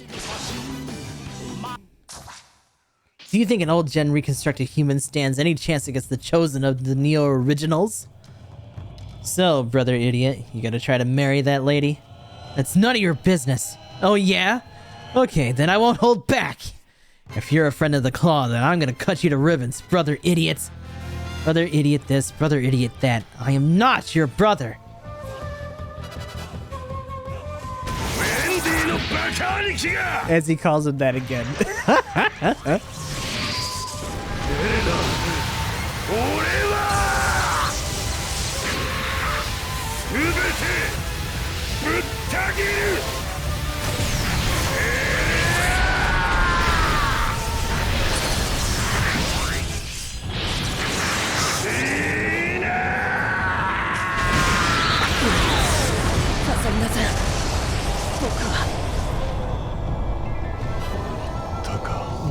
Do you think an old gen reconstructed human stands any chance against the chosen of the Neo Originals? So, brother idiot, you gonna try to marry that lady? That's none of your business. Oh yeah? Okay, then I won't hold back. If you're a friend of the Claw, then I'm gonna cut you to ribbons, brother idiot. Brother idiot this, brother idiot that. I am not your brother. As he calls him that again.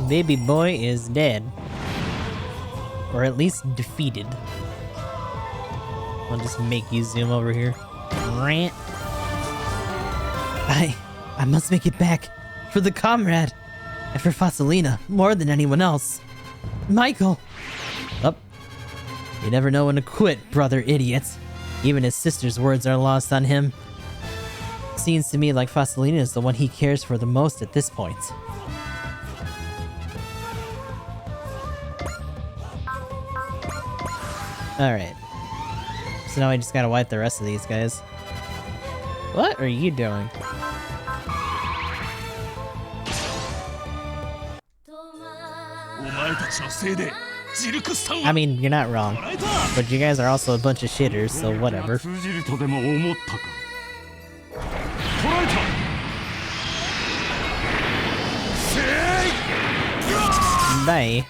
Baby boy is dead. Or at least defeated. I'll just make you zoom over here. Rant. I must make it back. For the comrade. And for Fasalina, more than anyone else. Michael! Up. You never know when to quit, brother idiot. Even his sister's words are lost on him. Seems to me like Fasalina is the one he cares for the most at this point. Alright. So now I just gotta wipe the rest of these guys. What are you doing? I mean, you're not wrong. But you guys are also a bunch of shitters, so whatever. Bye.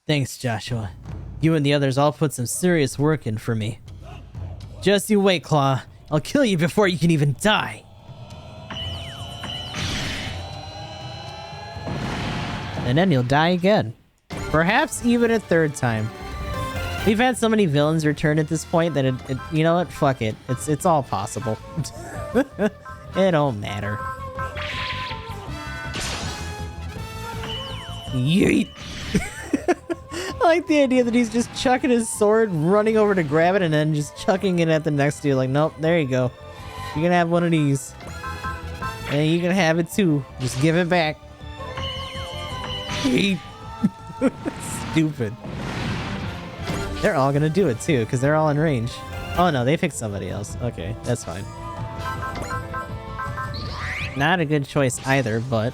Thanks, Joshua. You and the others all put some serious work in for me. Just you wait, Claw. I'll kill you before you can even die. And then you'll die again. Perhaps even a third time. We've had so many villains return at this point that you know what? Fuck it. It's all possible. It don't matter. Yeet! I like the idea that he's just chucking his sword, running over to grab it, and then just chucking it at the next dude. Like, nope, there you go. You can have one of these. And you can have it too. Just give it back. Yeet! Stupid. They're all gonna do it too, because they're all in range. Oh no, they picked somebody else. Okay, that's fine. Not a good choice either, but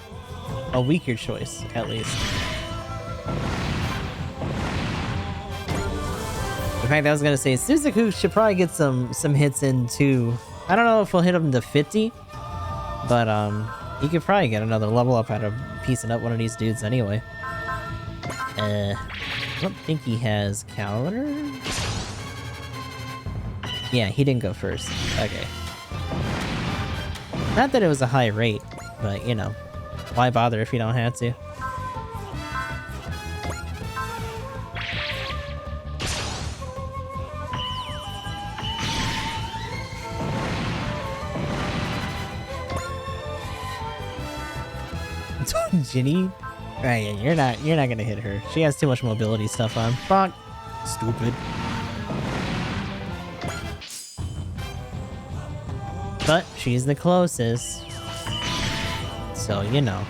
a weaker choice, at least. In fact, I was gonna say, Suzaku should probably get some hits in too. I don't know if we'll hit him to 50, but he could probably get another level up out of piecing up one of these dudes anyway. I don't think he has counter. Yeah, he didn't go first. Okay. Not that it was a high rate, but you know, why bother if you don't have to? Ginny? Right, yeah, you're not gonna hit her. She has too much mobility stuff on. Fuck. Stupid. But she's the closest. So, you know.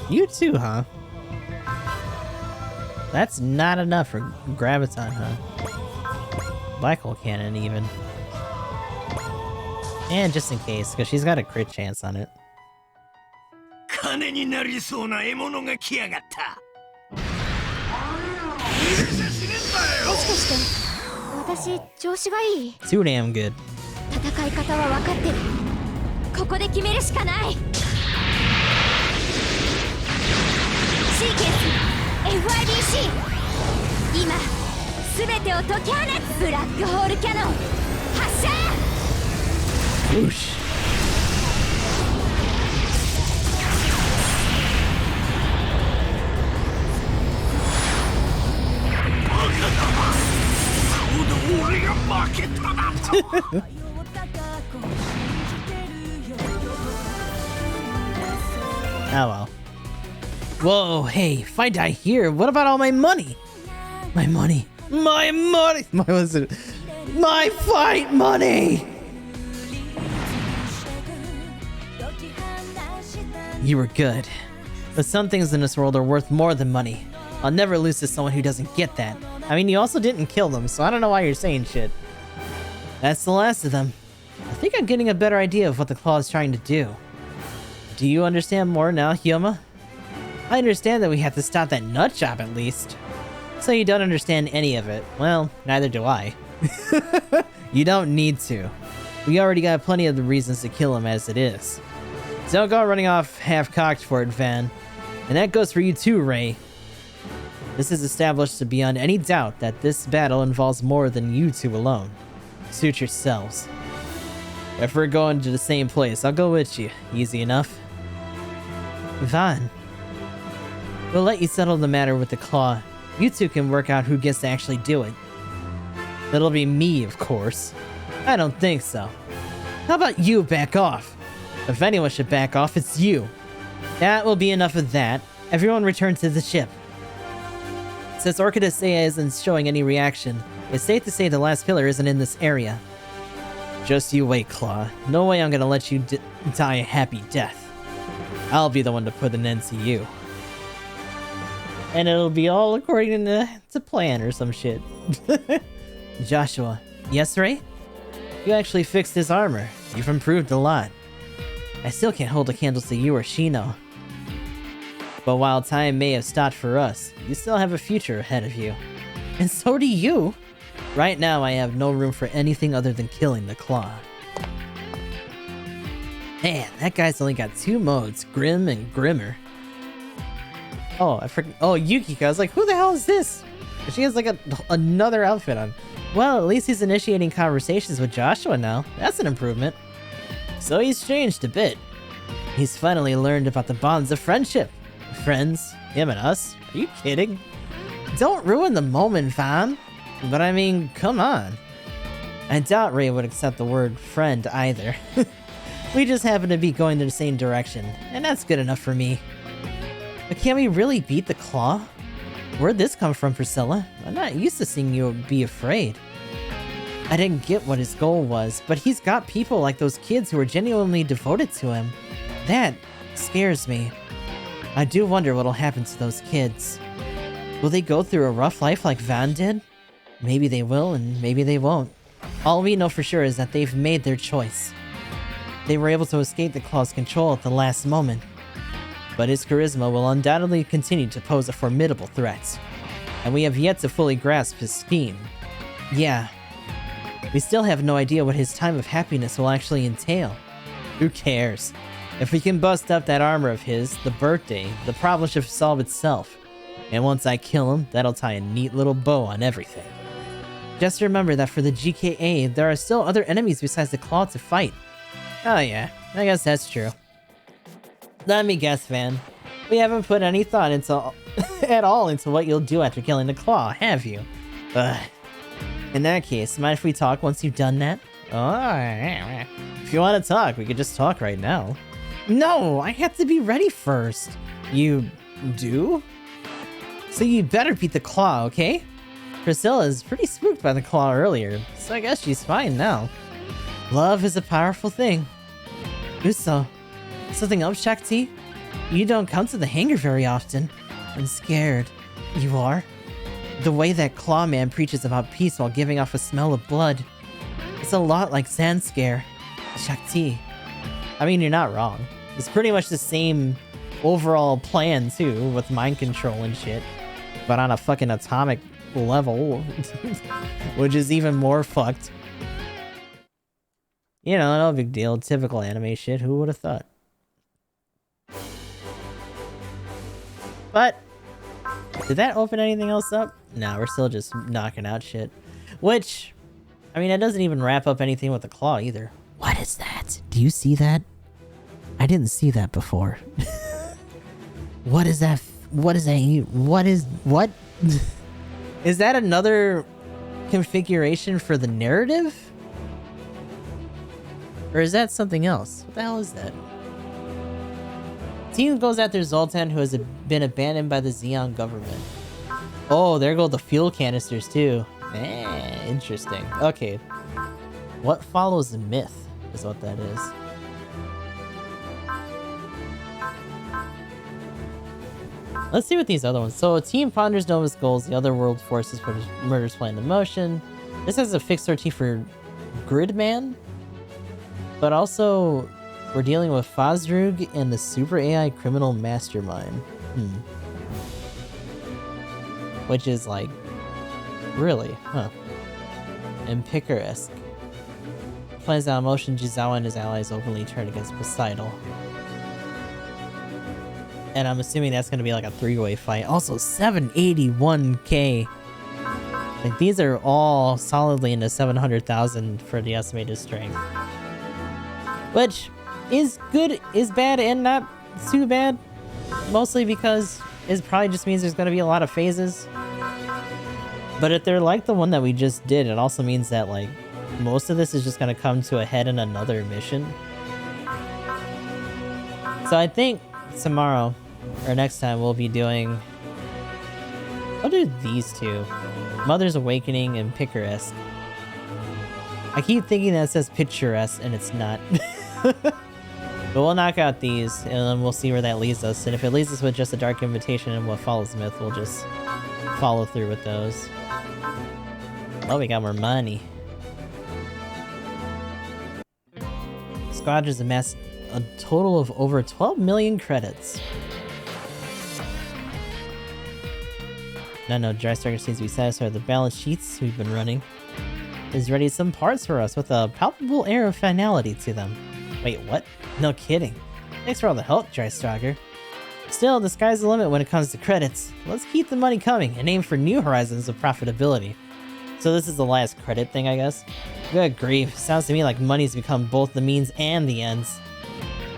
You too, huh? That's not enough for Graviton, huh? Black hole cannon, even. And just in case, because she's got a crit chance on it. 金になりそうな獲物が来やがった。もしかして私調子がいい？ Too damn good. 戦い方は分かってる。ここで決めるしかない。シーケンス FIDC 今すべてを解き放つ。ブラックホールキャノン発射。 Whoosh. Oh well. Whoa, hey, if I die here, what about all my money? My money. My money! What was it? My fight money! You were good. But some things in this world are worth more than money. I'll never lose to someone who doesn't get that. I mean, you also didn't kill them, so I don't know why you're saying shit. That's the last of them. I think I'm getting a better idea of what the Claw is trying to do. Do you understand more now, Hyoma? I understand that we have to stop that nut job at least. So you don't understand any of it. Well, neither do I. You don't need to. We already got plenty of the reasons to kill him as it is. Don't go running off half-cocked for it, Van. And that goes for you too, Ray. This is established beyond any doubt that this battle involves more than you two alone. Suit yourselves. If we're going to the same place, I'll go with you. Easy enough. Van. We'll let you settle the matter with the Claw. You two can work out who gets to actually do it. It'll be me, of course. I don't think so. How about you back off? If anyone should back off, it's you. That will be enough of that. Everyone return to the ship. Since Orchidisea isn't showing any reaction, it's safe to say the last pillar isn't in this area. Just you wait, Claw. No way I'm gonna let you die a happy death. I'll be the one to put an end to you. And it'll be all according to plan or some shit. Joshua. Yes, Ray? You actually fixed his armor. You've improved a lot. I still can't hold a candle to you or Shino. But while time may have stopped for us, you still have a future ahead of you. And so do you! Right now, I have no room for anything other than killing the Claw. Man, that guy's only got 2 modes, Grim and Grimmer. Oh, I forgot. Oh, Yukiko. I was like, who the hell is this? She has like another outfit on. Well, at least he's initiating conversations with Joshua now. That's an improvement. So he's changed a bit. He's finally learned about the bonds of friendship. Friends, him and us. Are you kidding? Don't ruin the moment, fam. But I mean, come on. I doubt Ray would accept the word friend either. We just happen to be going in the same direction, and that's good enough for me. But can we really beat the Claw? Where'd this come from, Priscilla? I'm not used to seeing you be afraid. I didn't get what his goal was, but he's got people like those kids who are genuinely devoted to him. That scares me. I do wonder what'll happen to those kids. Will they go through a rough life like Van did? Maybe they will, and maybe they won't. All we know for sure is that they've made their choice. They were able to escape the Claw's control at the last moment. But his charisma will undoubtedly continue to pose a formidable threat. And we have yet to fully grasp his scheme. Yeah. We still have no idea what his time of happiness will actually entail. Who cares? If we can bust up that armor of his, the birthday, the problem should solve itself. And once I kill him, that'll tie a neat little bow on everything. Just remember that for the GKA, there are still other enemies besides the Claw to fight. Oh yeah, I guess that's true. Let me guess, Van. We haven't put any thought into at all into what you'll do after killing the Claw, have you? Ugh. In that case, mind if we talk once you've done that? Oh, if you want to talk, we could just talk right now. No, I have to be ready first. You do? So you better beat the Claw, okay? Priscilla's pretty spooked by the Claw earlier, so I guess she's fine now. Love is a powerful thing. Uso, something up, Shakti? You don't come to the hangar very often. I'm scared. You are? The way that Claw Man preaches about peace while giving off a smell of blood. It's a lot like Sand Scare. Shakti. I mean, you're not wrong. It's pretty much the same overall plan, too, with mind control and shit. But on a fucking atomic level, which is even more fucked. You know, no big deal. Typical anime shit. Who would have thought? But did that open anything else up? No, we're still just knocking out shit. Which, I mean, it doesn't even wrap up anything with the Claw either. What is that? Do you see that? I didn't see that before. What is that? What is that? What? Is that another configuration for the narrative? Or is that something else? What the hell is that? Team goes after Zoltan, who has been abandoned by the Xeon government. Oh, there go the fuel canisters too. Interesting. Okay. What follows the myth is what that is. Let's see what these other ones. So, a team ponders Nova's goals, the other world forces put his murders plan in motion. This has a fixed RT for Gridman. But also, we're dealing with Fazrug and the super AI criminal mastermind. Which is like, really, huh? And Picker-esque. Plans out in motion, Jizawa and his allies openly turn against Poseidon. And I'm assuming that's going to be like a three-way fight. Also, 781k. Like, these are all solidly into 700,000 for the estimated strength. Which is good, is bad, and not too bad. Mostly because it probably just means there's going to be a lot of phases. But if they're like the one that we just did, it also means that, like, most of this is just going to come to a head in another mission. So I think tomorrow, or next time, we'll be doing... I'll do these two. Mother's Awakening and Picker-esque. I keep thinking that it says picturesque, and it's not. But we'll knock out these, and then we'll see where that leads us. And if it leads us with just a Dark Invitation and what follows the myth, we'll just follow through with those. Oh, we got more money. Squadrons amassed a total of over 12 million credits. No, Dry Striker seems to be satisfied with the balance sheets we've been running. Is ready some parts for us with a palpable air of finality to them. Wait, what? No kidding. Thanks for all the help, Dry Striker. Still, the sky's the limit when it comes to credits. Let's keep the money coming and aim for new horizons of profitability. So this is the last credit thing, I guess. Good grief. Sounds to me like money's become both the means and the ends.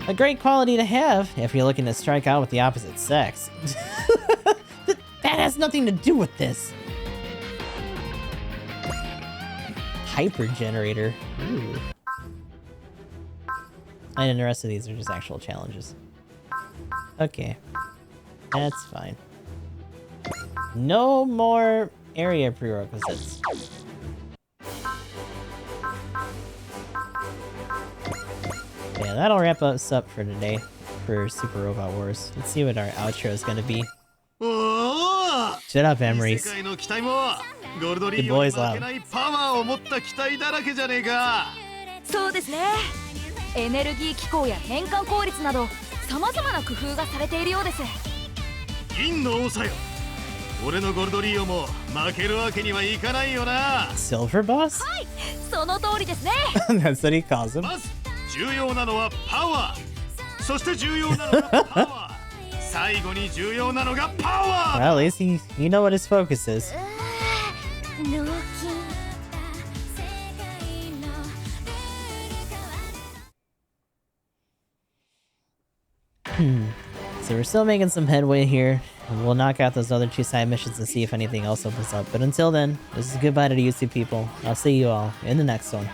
A great quality to have if you're looking to strike out with the opposite sex. That has nothing to do with this. Hyper generator. Ooh. And the rest of these are just actual challenges. Okay. That's fine. No more area prerequisites. Yeah, that'll wrap us up for today for Super Robot Wars. Let's see what our outro is gonna be. Shut up, Emery's. Good boys loud. そうですね。エネルギー機構や変換効率など様々な工夫がされているようです。銀の王さよ。俺のゴルドリーオも負けるわけにはいかないよな。Silver Boss? はい、その通りですね。That's what he calls him. まず重要なのはパワー。そして重要なのがパワー。最後に重要なのがパワー。Well, at least you know what his focus is. 脳筋。So we're still making some headway here. We'll knock out those other 2 side missions and see if anything else opens up. But until then, this is goodbye to the YouTube people. I'll see you all in the next one.